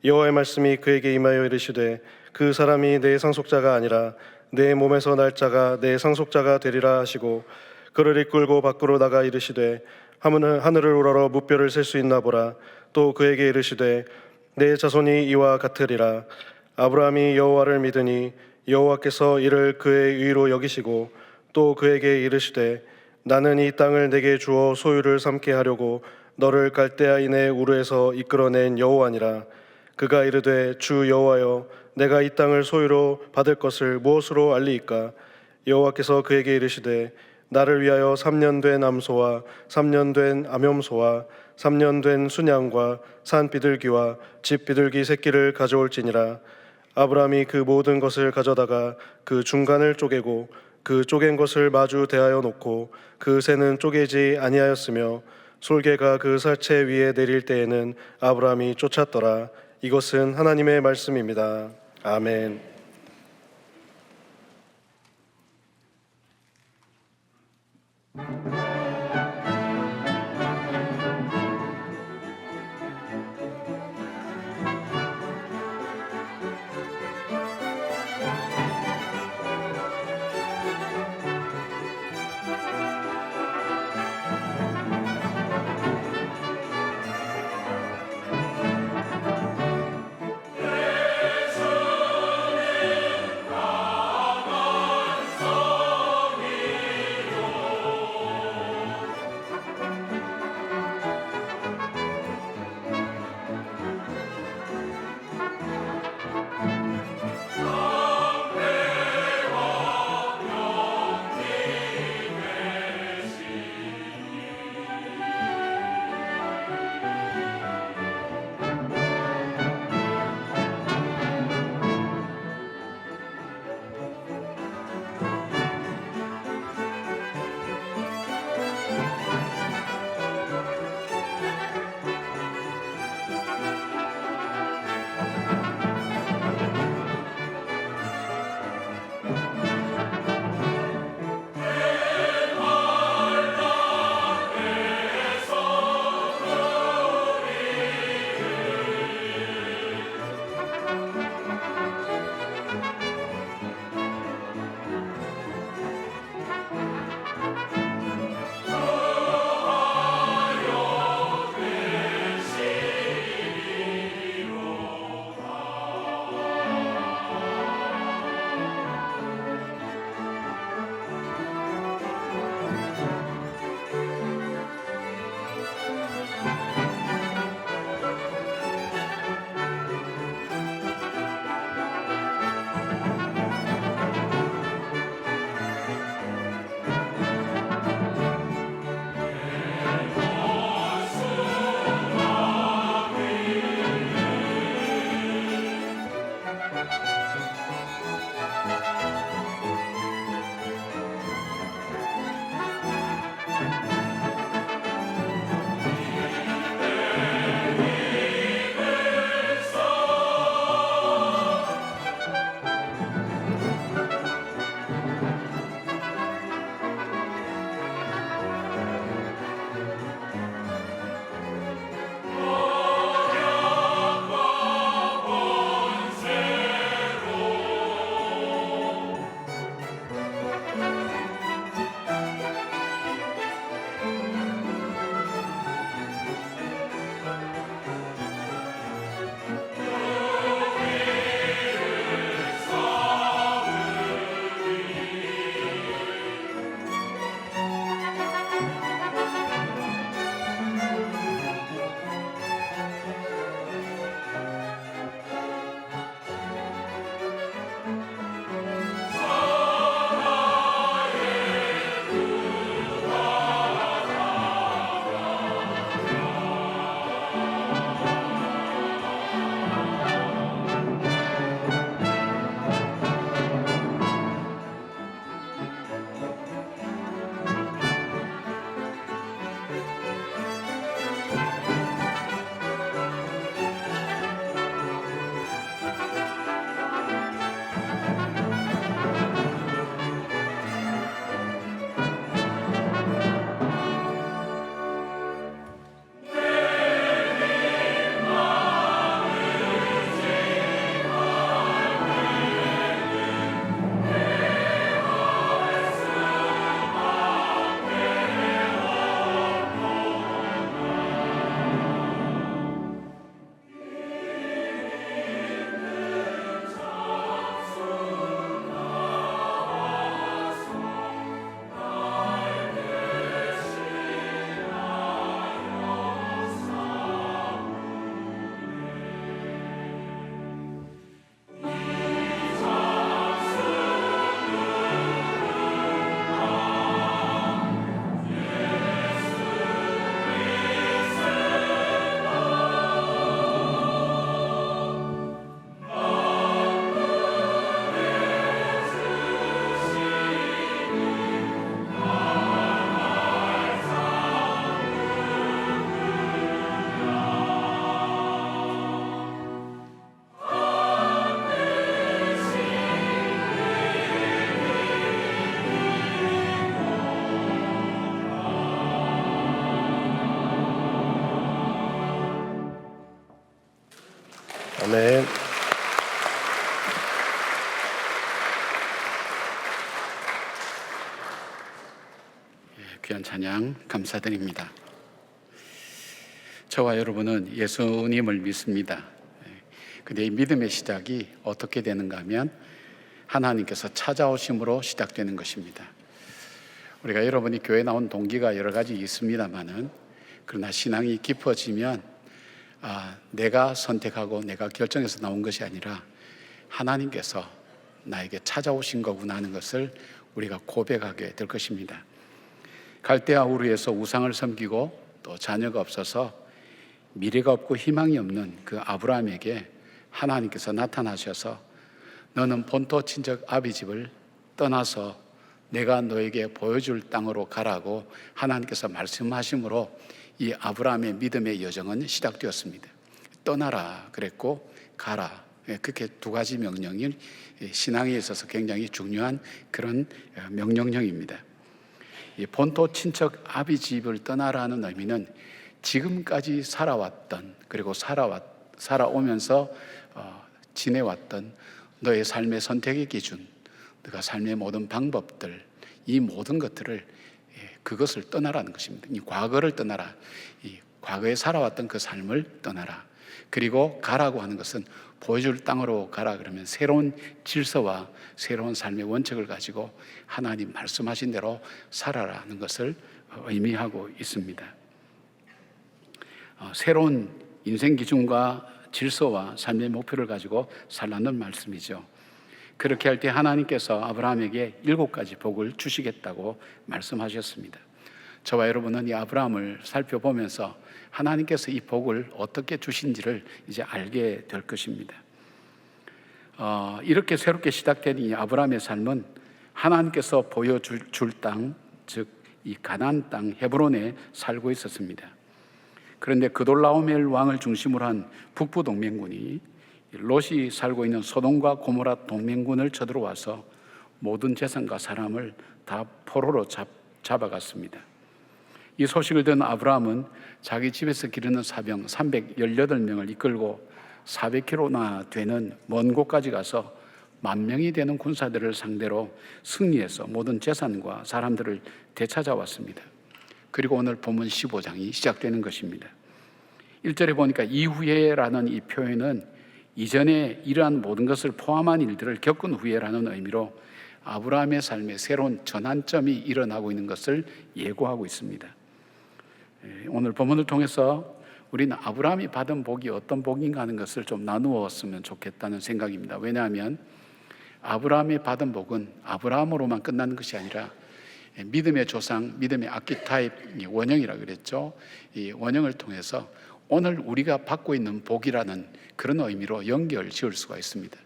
여호와의 말씀이 그에게 임하여 이르시되 그 사람이 내 상속자가 아니라 내 몸에서 날 자가 내 상속자가 되리라 하시고 그를 이끌고 밖으로 나가 이르시되 하늘을 우러러 무뼈를 셀 수 있나 보라. 또 그에게 이르시되 내 자손이 이와 같으리라. 아브라함이 여호와를 믿으니 여호와께서 이를 그의 의로 여기시고 또 그에게 이르시되 나는 이 땅을 내게 주어 소유를 삼게 하려고 너를 갈대아인의 우르에서 이끌어낸 여호와니라. 그가 이르되 주 여호와여 내가 이 땅을 소유로 받을 것을 무엇으로 알리이까. 여호와께서 그에게 이르시되 나를 위하여 3년 된 암소와 3년 된 암염소와 3년 된 순양과 산 비둘기와 집 비둘기 새끼를 가져올지니라. 아브라함이 그 모든 것을 가져다가 그 중간을 쪼개고 그 쪼갠 것을 마주 대하여 놓고 그 새는 쪼개지 아니하였으며 솔개가 그 살체 위에 내릴 때에는 아브라함이 쫓았더라. 이것은 하나님의 말씀입니다. 아멘. 아멘. 귀한 찬양 감사드립니다. 저와 여러분은 예수님을 믿습니다. 근데 이 믿음의 시작이 어떻게 되는가 하면 하나님께서 찾아오심으로 시작되는 것입니다. 우리가 여러분이 교회 나온 동기가 여러 가지 있습니다만은, 그러나 신앙이 깊어지면 내가 선택하고 내가 결정해서 나온 것이 아니라 하나님께서 나에게 찾아오신 거구나 하는 것을 우리가 고백하게 될 것입니다. 갈대아 우르에서 우상을 섬기고 또 자녀가 없어서 미래가 없고 희망이 없는 그 아브라함에게 하나님께서 나타나셔서 너는 본토 친척 아비 집을 떠나서 내가 너에게 보여줄 땅으로 가라고 하나님께서 말씀하심으로 이 아브라함의 믿음의 여정은 시작되었습니다. 떠나라 그랬고 가라, 그렇게 두 가지 명령이 신앙에 있어서 굉장히 중요한 그런 명령형입니다. 이 본토 친척 아비 집을 떠나라는 의미는 지금까지 살아왔던, 그리고 살아오면서 지내왔던 너의 삶의 선택의 기준, 너가 삶의 모든 방법들, 이 모든 것들을 그것을 떠나라는 것입니다. 이 과거를 떠나라, 이 과거에 살아왔던 그 삶을 떠나라. 그리고 가라고 하는 것은 보여줄 땅으로 가라 그러면 새로운 질서와 새로운 삶의 원칙을 가지고 하나님 말씀하신 대로 살아라는 것을 의미하고 있습니다. 새로운 인생 기준과 질서와 삶의 목표를 가지고 살라는 말씀이죠. 그렇게 할 때 하나님께서 아브라함에게 7가지 복을 주시겠다고 말씀하셨습니다. 저와 여러분은 이 아브라함을 살펴보면서 하나님께서 이 복을 어떻게 주신지를 이제 알게 될 것입니다. 이렇게 새롭게 시작된 이 아브라함의 삶은 하나님께서 보여줄 땅, 즉 이 가나안 땅 헤브론에 살고 있었습니다. 그런데 그돌라오멜 왕을 중심으로 한 북부 동맹군이 롯이 살고 있는 소돔과 고모라 동맹군을 쳐들어와서 모든 재산과 사람을 다 포로로 잡아갔습니다. 이 소식을 듣는 아브라함은 자기 집에서 기르는 사병 318명을 이끌고 400km나 되는 먼 곳까지 가서 10,000명이 되는 군사들을 상대로 승리해서 모든 재산과 사람들을 되찾아왔습니다. 그리고 오늘 본문 15장이 시작되는 것입니다. 1절에 보니까 이후에라는 이 표현은 이전에 이러한 모든 것을 포함한 일들을 겪은 후에라는 의미로 아브라함의 삶에 새로운 전환점이 일어나고 있는 것을 예고하고 있습니다. 오늘 본문을 통해서 우리는 아브라함이 받은 복이 어떤 복인가 하는 것을 좀 나누었으면 좋겠다는 생각입니다. 왜냐하면 아브라함이 받은 복은 아브라함으로만 끝나는 것이 아니라 믿음의 조상, 믿음의 아키타입 원형이라고 그랬죠. 이 원형을 통해서 오늘 우리가 받고 있는 복이라는 그런 의미로 연결 지을 수가 있습니다.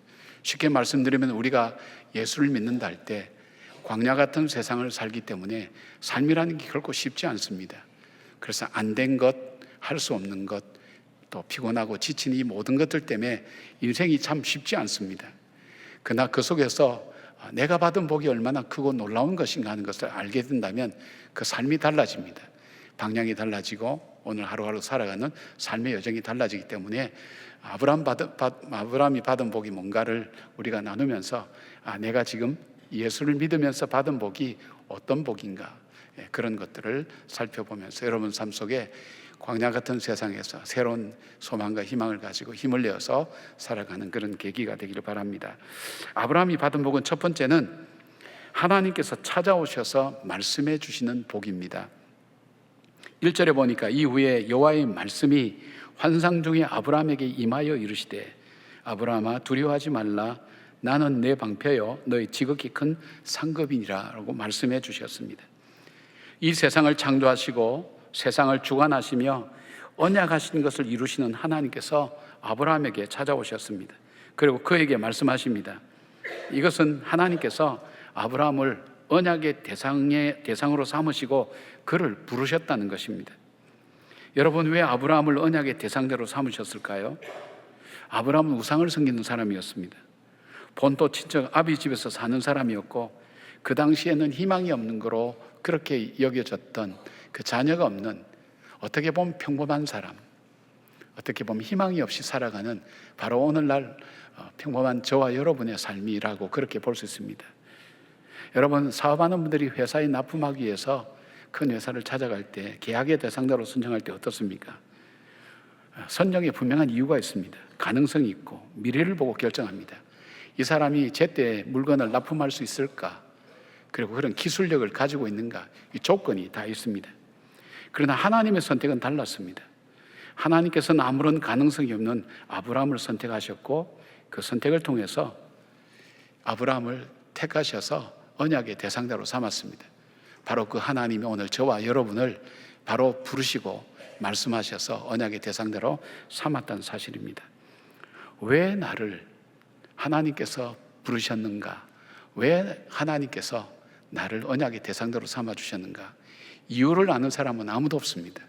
쉽게 말씀드리면 우리가 예수를 믿는다 할 때 광야 같은 세상을 살기 때문에 삶이라는 게 결코 쉽지 않습니다. 그래서 안 된 것, 할 수 없는 것, 또 피곤하고 지친 이 모든 것들 때문에 인생이 참 쉽지 않습니다. 그러나 그 속에서 내가 받은 복이 얼마나 크고 놀라운 것인가 하는 것을 알게 된다면 그 삶이 달라집니다. 방향이 달라지고 오늘 하루하루 살아가는 삶의 여정이 달라지기 때문에 아브라함이 받은 복이 뭔가를 우리가 나누면서 내가 지금 예수를 믿으면서 받은 복이 어떤 복인가, 그런 것들을 살펴보면서 여러분 삶 속에 광야 같은 세상에서 새로운 소망과 희망을 가지고 힘을 내어서 살아가는 그런 계기가 되기를 바랍니다. 아브라함이 받은 복은 첫 번째는 하나님께서 찾아오셔서 말씀해 주시는 복입니다. 1절에 보니까 이후에 여호와의 말씀이 환상 중에 아브라함에게 임하여 이르시되 아브라함아 두려워하지 말라 나는 내 방패요 너의 지극히 큰 상급이니라 라고 말씀해 주셨습니다. 이 세상을 창조하시고 세상을 주관하시며 언약하신 것을 이루시는 하나님께서 아브라함에게 찾아오셨습니다. 그리고 그에게 말씀하십니다. 이것은 하나님께서 아브라함을 언약의 대상으로 삼으시고 그를 부르셨다는 것입니다. 여러분, 왜 아브라함을 언약의 대상대로 삼으셨을까요? 아브라함은 우상을 섬기는 사람이었습니다. 본토 친척 아비 집에서 사는 사람이었고 그 당시에는 희망이 없는 거로 그렇게 여겨졌던 그 자녀가 없는 어떻게 보면 평범한 사람, 어떻게 보면 희망이 없이 살아가는 바로 오늘날 평범한 저와 여러분의 삶이라고 그렇게 볼 수 있습니다. 여러분, 사업하는 분들이 회사에 납품하기 위해서 큰 회사를 찾아갈 때 계약의 대상자로 선정할 때 어떻습니까? 선정에 분명한 이유가 있습니다. 가능성이 있고 미래를 보고 결정합니다. 이 사람이 제때 물건을 납품할 수 있을까? 그리고 그런 기술력을 가지고 있는가? 이 조건이 다 있습니다. 그러나 하나님의 선택은 달랐습니다. 하나님께서는 아무런 가능성이 없는 아브라함을 선택하셨고 그 선택을 통해서 아브라함을 택하셔서 언약의 대상자로 삼았습니다. 바로 그 하나님이 오늘 저와 여러분을 바로 부르시고 말씀하셔서 언약의 대상자로 삼았다는 사실입니다. 왜 나를 하나님께서 부르셨는가? 왜 하나님께서 나를 언약의 대상자로 삼아주셨는가? 이유를 아는 사람은 아무도 없습니다.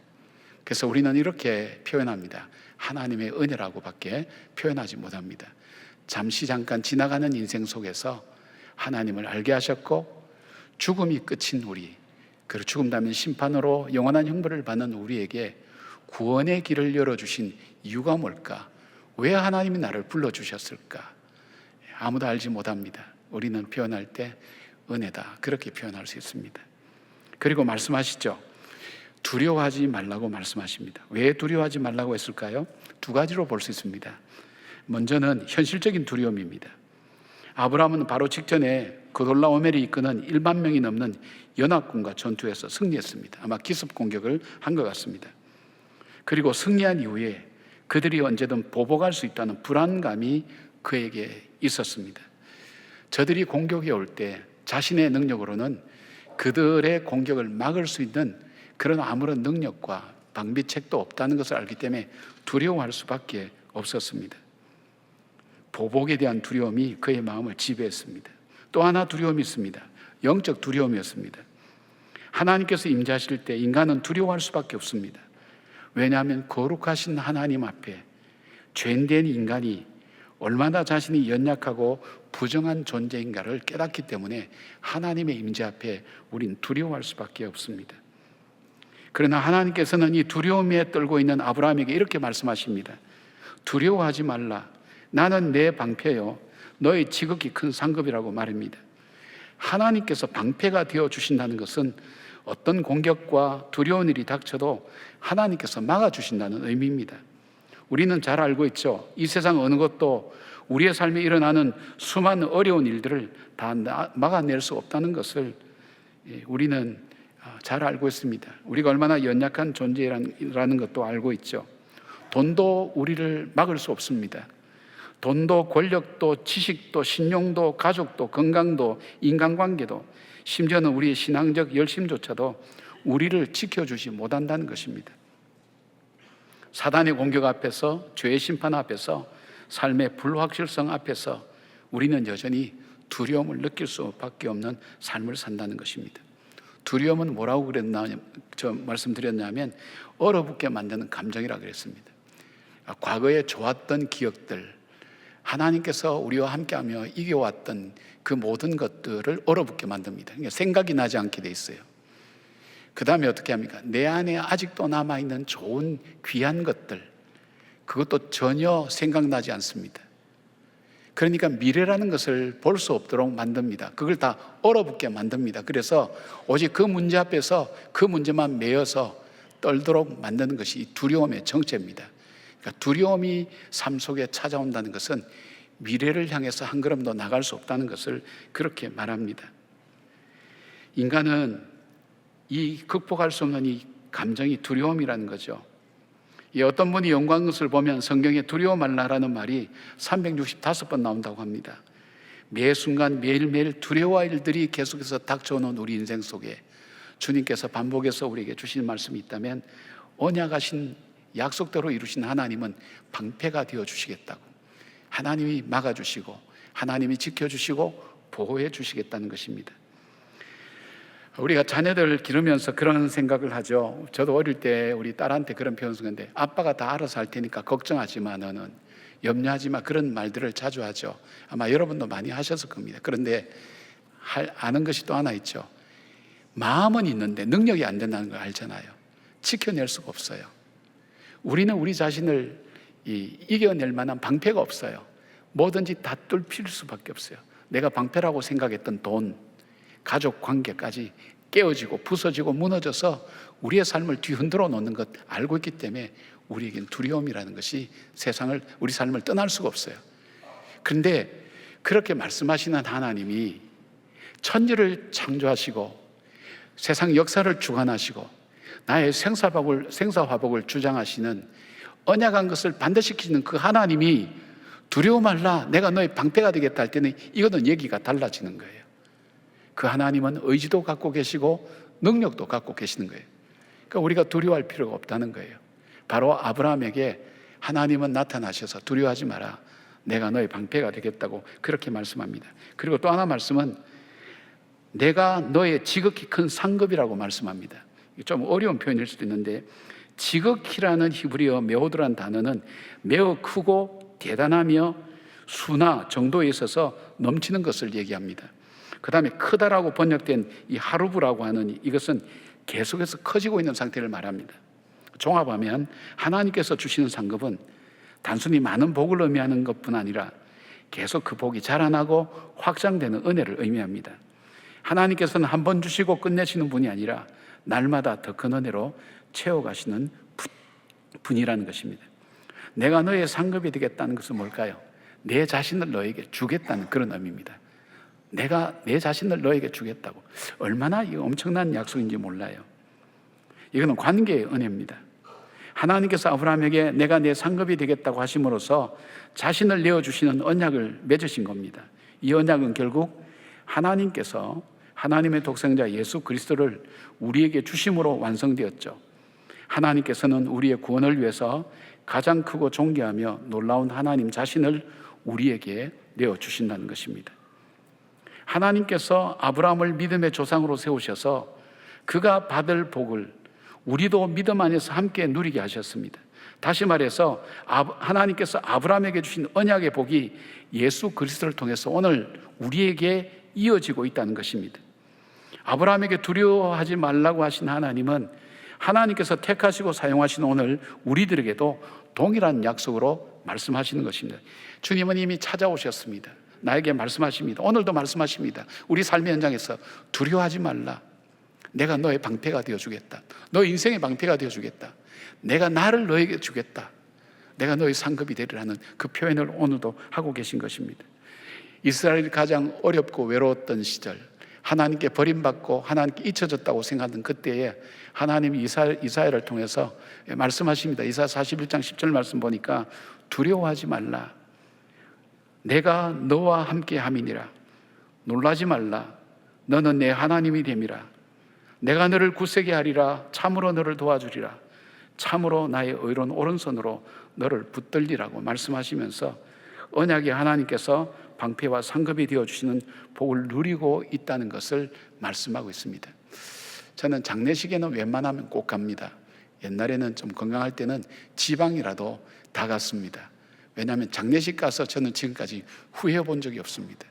그래서 우리는 이렇게 표현합니다. 하나님의 은혜라고밖에 표현하지 못합니다. 잠시 잠깐 지나가는 인생 속에서 하나님을 알게 하셨고 죽음이 끝인 우리, 그리고 죽음 다음에 심판으로 영원한 형벌을 받는 우리에게 구원의 길을 열어주신 이유가 뭘까? 왜 하나님이 나를 불러주셨을까? 아무도 알지 못합니다. 우리는 표현할 때 은혜다, 그렇게 표현할 수 있습니다. 그리고 말씀하시죠. 두려워하지 말라고 말씀하십니다. 왜 두려워하지 말라고 했을까요? 두 가지로 볼 수 있습니다. 먼저는 현실적인 두려움입니다. 아브라함은 바로 직전에 그돌라오멜이 이끄는 1만 명이 넘는 연합군과 전투에서 승리했습니다. 아마 기습 공격을 한 것 같습니다. 그리고 승리한 이후에 그들이 언제든 보복할 수 있다는 불안감이 그에게 있었습니다. 저들이 공격에 올 때 자신의 능력으로는 그들의 공격을 막을 수 있는 그런 아무런 능력과 방비책도 없다는 것을 알기 때문에 두려워할 수밖에 없었습니다. 보복에 대한 두려움이 그의 마음을 지배했습니다. 또 하나 두려움이 있습니다. 영적 두려움이었습니다. 하나님께서 임재하실 때 인간은 두려워할 수밖에 없습니다. 왜냐하면 거룩하신 하나님 앞에 죄인된 인간이 얼마나 자신이 연약하고 부정한 존재인가를 깨닫기 때문에 하나님의 임재 앞에 우린 두려워할 수밖에 없습니다. 그러나 하나님께서는 이 두려움에 떨고 있는 아브라함에게 이렇게 말씀하십니다. 두려워하지 말라. 나는 내 방패요 너의 지극히 큰 상급이라고 말합니다. 하나님께서 방패가 되어 주신다는 것은 어떤 공격과 두려운 일이 닥쳐도 하나님께서 막아주신다는 의미입니다. 우리는 잘 알고 있죠. 이 세상 어느 것도 우리의 삶에 일어나는 수많은 어려운 일들을 다 막아낼 수 없다는 것을 우리는 잘 알고 있습니다. 우리가 얼마나 연약한 존재라는 것도 알고 있죠. 돈도 우리를 막을 수 없습니다. 돈도 권력도 지식도 신용도 가족도 건강도 인간관계도 심지어는 우리의 신앙적 열심조차도 우리를 지켜주지 못한다는 것입니다. 사단의 공격 앞에서, 죄의 심판 앞에서, 삶의 불확실성 앞에서 우리는 여전히 두려움을 느낄 수밖에 없는 삶을 산다는 것입니다. 두려움은 뭐라고 말씀드렸냐면 얼어붙게 만드는 감정이라고 그랬습니다. 과거에 좋았던 기억들, 하나님께서 우리와 함께하며 이겨왔던 그 모든 것들을 얼어붙게 만듭니다. 그러니까 생각이 나지 않게 돼 있어요. 그 다음에 어떻게 합니까? 내 안에 아직도 남아있는 좋은 귀한 것들, 그것도 전혀 생각나지 않습니다. 그러니까 미래라는 것을 볼 수 없도록 만듭니다. 그걸 다 얼어붙게 만듭니다. 그래서 오직 그 문제 앞에서 그 문제만 메어서 떨도록 만드는 것이 이 두려움의 정체입니다. 그러니까 두려움이 삶 속에 찾아온다는 것은 미래를 향해서 한 걸음 더 나갈 수 없다는 것을 그렇게 말합니다. 인간은 이 극복할 수 없는 이 감정이 두려움이라는 거죠. 어떤 분이 연구한 것을 보면 성경에 두려워 말라라는 말이 365번 나온다고 합니다. 매 순간 매일매일 두려워할 일들이 계속해서 닥쳐오는 우리 인생 속에 주님께서 반복해서 우리에게 주시는 말씀이 있다면 언약하신 약속대로 이루신 하나님은 방패가 되어 주시겠다고, 하나님이 막아주시고 하나님이 지켜주시고 보호해 주시겠다는 것입니다. 우리가 자녀들을 기르면서 그런 생각을 하죠. 저도 어릴 때 우리 딸한테 그런 표현을 쓰는데, 아빠가 다 알아서 할 테니까 걱정하지 마, 너는 염려하지 마, 그런 말들을 자주 하죠. 아마 여러분도 많이 하셨을 겁니다. 그런데 아는 것이 또 하나 있죠. 마음은 있는데 능력이 안 된다는 걸 알잖아요. 지켜낼 수가 없어요. 우리는 우리 자신을 이겨낼 만한 방패가 없어요. 뭐든지 다 뚫힐 수밖에 없어요. 내가 방패라고 생각했던 돈, 가족 관계까지 깨어지고 부서지고 무너져서 우리의 삶을 뒤흔들어 놓는 것 알고 있기 때문에 우리에겐 두려움이라는 것이 우리 삶을 떠날 수가 없어요. 그런데 그렇게 말씀하시는 하나님이 천지를 창조하시고 세상 역사를 주관하시고 나의 생사화복을 주장하시는 언약한 것을 반드시 지키는 그 하나님이 두려워 말라, 내가 너의 방패가 되겠다 할 때는 이거는 얘기가 달라지는 거예요. 그 하나님은 의지도 갖고 계시고 능력도 갖고 계시는 거예요. 그러니까 우리가 두려워할 필요가 없다는 거예요. 바로 아브라함에게 하나님은 나타나셔서 두려워하지 마라, 내가 너의 방패가 되겠다고 그렇게 말씀합니다. 그리고 또 하나 말씀은 내가 너의 지극히 큰 상급이라고 말씀합니다. 좀 어려운 표현일 수도 있는데 지극히라는 히브리어 메오드라는 단어는 매우 크고 대단하며 수나 정도에 있어서 넘치는 것을 얘기합니다. 그 다음에 크다라고 번역된 이 하루브라고 하는 이것은 계속해서 커지고 있는 상태를 말합니다. 종합하면 하나님께서 주시는 상급은 단순히 많은 복을 의미하는 것뿐 아니라 계속 그 복이 자라나고 확장되는 은혜를 의미합니다. 하나님께서는 한 번 주시고 끝내시는 분이 아니라 날마다 더 큰 은혜로 채워가시는 분이라는 것입니다. 내가 너의 상급이 되겠다는 것은 뭘까요? 내 자신을 너에게 주겠다는 그런 의미입니다. 내가 내 자신을 너에게 주겠다고. 얼마나 이 엄청난 약속인지 몰라요. 이거는 관계의 은혜입니다. 하나님께서 아브라함에게 내가 내 상급이 되겠다고 하심으로써 자신을 내어주시는 언약을 맺으신 겁니다. 이 언약은 결국 하나님께서 하나님의 독생자 예수 그리스도를 우리에게 주심으로 완성되었죠. 하나님께서는 우리의 구원을 위해서 가장 크고 존귀하며 놀라운 하나님 자신을 우리에게 내어주신다는 것입니다. 하나님께서 아브라함을 믿음의 조상으로 세우셔서 그가 받을 복을 우리도 믿음 안에서 함께 누리게 하셨습니다. 다시 말해서 하나님께서 아브라함에게 주신 언약의 복이 예수 그리스도를 통해서 오늘 우리에게 이어지고 있다는 것입니다. 아브라함에게 두려워하지 말라고 하신 하나님은 하나님께서 택하시고 사용하신 오늘 우리들에게도 동일한 약속으로 말씀하시는 것입니다. 주님은 이미 찾아오셨습니다. 나에게 말씀하십니다. 오늘도 말씀하십니다. 우리 삶의 현장에서 두려워하지 말라, 내가 너의 방패가 되어주겠다, 너 인생의 방패가 되어주겠다, 내가 나를 너에게 주겠다, 내가 너의 상급이 되리라는 그 표현을 오늘도 하고 계신 것입니다. 이스라엘이 가장 어렵고 외로웠던 시절, 하나님께 버림받고 하나님께 잊혀졌다고 생각하던 그때에 하나님이 이사야를 통해서 말씀하십니다. 이사야 41장 10절 말씀 보니까 두려워하지 말라, 내가 너와 함께 함이니라, 놀라지 말라, 너는 내 하나님이 됨이라, 내가 너를 굳세게 하리라, 참으로 너를 도와주리라, 참으로 나의 의로운 오른손으로 너를 붙들리라고 말씀하시면서 언약의 하나님께서 방패와 상급이 되어주시는 복을 누리고 있다는 것을 말씀하고 있습니다. 저는 장례식에는 웬만하면 꼭 갑니다. 옛날에는 좀 건강할 때는 지방이라도 다 갔습니다. 왜냐하면 장례식 가서 저는 지금까지 후회해 본 적이 없습니다.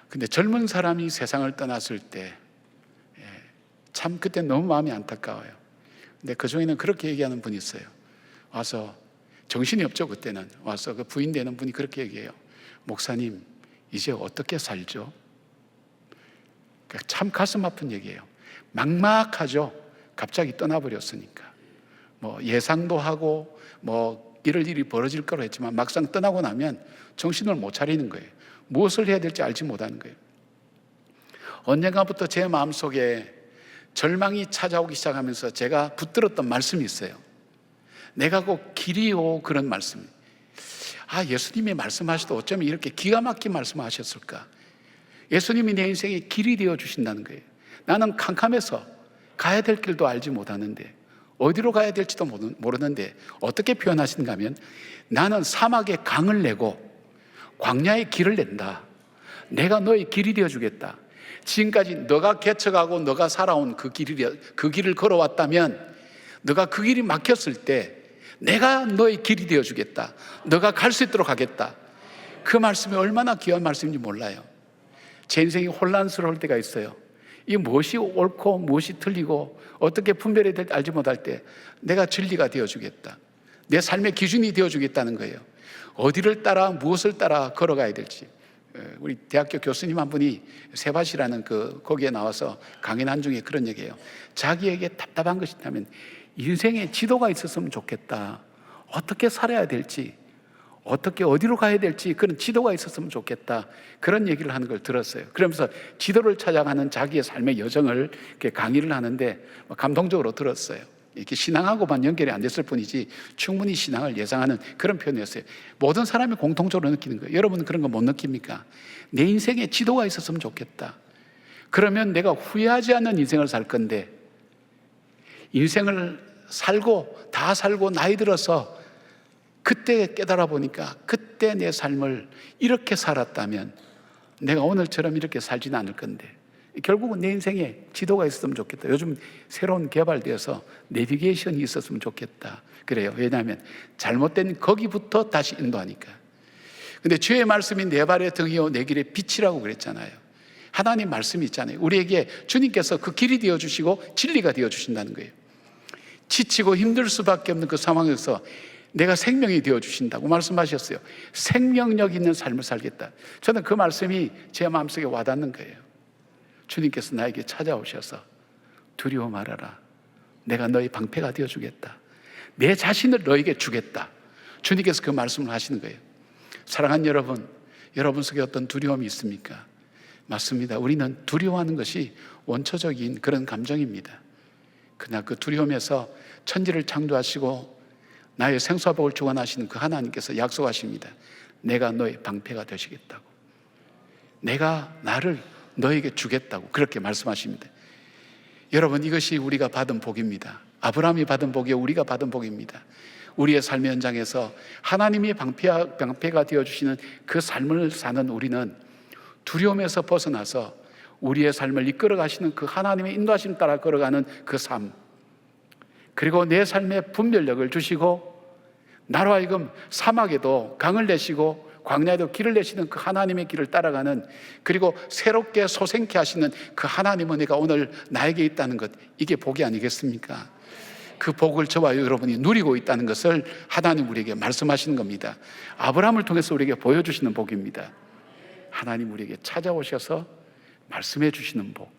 근데 젊은 사람이 세상을 떠났을 때 참 그때 너무 마음이 안타까워요. 근데 그 중에는 그렇게 얘기하는 분이 있어요. 와서, 정신이 없죠 그때는, 와서 그 부인 되는 분이 그렇게 얘기해요. 목사님, 이제 어떻게 살죠? 참 가슴 아픈 얘기예요. 막막하죠. 갑자기 떠나버렸으니까. 뭐 예상도 하고 뭐 이럴 일이 벌어질 거로 했지만 막상 떠나고 나면 정신을 못 차리는 거예요. 무엇을 해야 될지 알지 못하는 거예요. 언젠가부터 제 마음속에 절망이 찾아오기 시작하면서 제가 붙들었던 말씀이 있어요. 내가 곧 길이요, 그런 말씀. 예수님이 말씀하셔도 어쩌면 이렇게 기가 막힌 말씀하셨을까? 예수님이 내 인생의 길이 되어 주신다는 거예요. 나는 캄캄해서 가야 될 길도 알지 못하는데, 어디로 가야 될지도 모르는데 어떻게 표현하시는가 하면, 나는 사막에 강을 내고 광야에 길을 낸다. 내가 너의 길이 되어 주겠다. 지금까지 너가 개척하고 너가 살아온 그 길을 걸어왔다면, 너가 그 길이 막혔을 때 내가 너의 길이 되어 주겠다. 너가 갈 수 있도록 하겠다. 그 말씀이 얼마나 귀한 말씀인지 몰라요. 제 인생이 혼란스러울 때가 있어요. 이 무엇이 옳고 무엇이 틀리고 어떻게 분별해야 될지 알지 못할 때 내가 진리가 되어주겠다, 내 삶의 기준이 되어주겠다는 거예요. 어디를 따라 무엇을 따라 걸어가야 될지. 우리 대학교 교수님 한 분이 세밭이라는 거기에 나와서 강연한 중에 그런 얘기예요. 자기에게 답답한 것이 있다면 인생에 지도가 있었으면 좋겠다. 어떻게 살아야 될지, 어떻게 어디로 가야 될지 그런 지도가 있었으면 좋겠다, 그런 얘기를 하는 걸 들었어요. 그러면서 지도를 찾아가는 자기의 삶의 여정을 이렇게 강의를 하는데 감동적으로 들었어요. 이렇게 신앙하고만 연결이 안 됐을 뿐이지 충분히 신앙을 예상하는 그런 표현이었어요. 모든 사람이 공통적으로 느끼는 거예요. 여러분은 그런 거 못 느낍니까? 내 인생에 지도가 있었으면 좋겠다. 그러면 내가 후회하지 않는 인생을 살 건데, 인생을 다 살고 나이 들어서 그때 깨달아 보니까 그때 내 삶을 이렇게 살았다면 내가 오늘처럼 이렇게 살지는 않을 건데, 결국은 내 인생에 지도가 있었으면 좋겠다. 요즘 새로운 개발되어서 내비게이션이 있었으면 좋겠다. 그래요. 왜냐하면 잘못된 거기부터 다시 인도하니까. 근데 주의 말씀이 내 발의 등이요 내 길의 빛이라고 그랬잖아요. 하나님 말씀이 있잖아요. 우리에게 주님께서 그 길이 되어주시고 진리가 되어주신다는 거예요. 지치고 힘들 수밖에 없는 그 상황에서 내가 생명이 되어주신다고 말씀하셨어요. 생명력 있는 삶을 살겠다. 저는 그 말씀이 제 마음속에 와닿는 거예요. 주님께서 나에게 찾아오셔서 두려워 말아라, 내가 너희 방패가 되어주겠다, 내 자신을 너에게 주겠다. 주님께서 그 말씀을 하시는 거예요. 사랑하는 여러분, 여러분 속에 어떤 두려움이 있습니까? 맞습니다. 우리는 두려워하는 것이 원초적인 그런 감정입니다. 그러나 그 두려움에서 천지를 창조하시고 나의 생사복을 주관하시는 그 하나님께서 약속하십니다. 내가 너의 방패가 되시겠다고, 내가 나를 너에게 주겠다고 그렇게 말씀하십니다. 여러분, 이것이 우리가 받은 복입니다. 아브라함이 받은 복이요 우리가 받은 복입니다. 우리의 삶의 현장에서 하나님이 방패가 되어주시는 그 삶을 사는 우리는 두려움에서 벗어나서 우리의 삶을 이끌어 가시는 그 하나님의 인도하심 따라 걸어가는 그 삶, 그리고 내 삶의 분별력을 주시고 나로 하여금 사막에도 강을 내시고 광야에도 길을 내시는 그 하나님의 길을 따라가는, 그리고 새롭게 소생케 하시는 그 하나님의 은혜가 오늘 나에게 있다는 것, 이게 복이 아니겠습니까? 그 복을 저와 여러분이 누리고 있다는 것을 하나님 우리에게 말씀하시는 겁니다. 아브라함을 통해서 우리에게 보여주시는 복입니다. 하나님 우리에게 찾아오셔서 말씀해 주시는 복,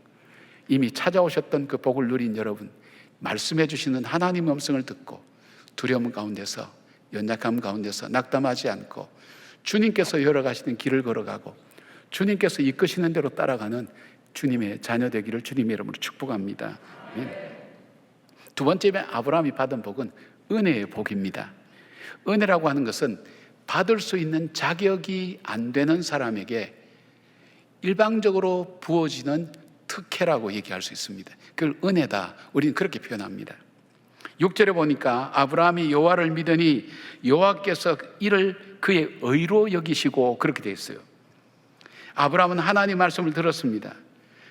이미 찾아오셨던 그 복을 누린 여러분, 말씀해 주시는 하나님의 음성을 듣고 두려움 가운데서, 연약함 가운데서 낙담하지 않고 주님께서 열어가시는 길을 걸어가고 주님께서 이끄시는 대로 따라가는 주님의 자녀 되기를 주님의 이름으로 축복합니다. 두 번째 아브라함이 받은 복은 은혜의 복입니다. 은혜라고 하는 것은 받을 수 있는 자격이 안 되는 사람에게 일방적으로 부어지는 특혜라고 얘기할 수 있습니다. 그걸 은혜다, 우리는 그렇게 표현합니다. 6절에 보니까 아브라함이 여호와를 믿으니 여호와께서 이를 그의 의로 여기시고, 그렇게 되어 있어요. 아브라함은 하나님 말씀을 들었습니다.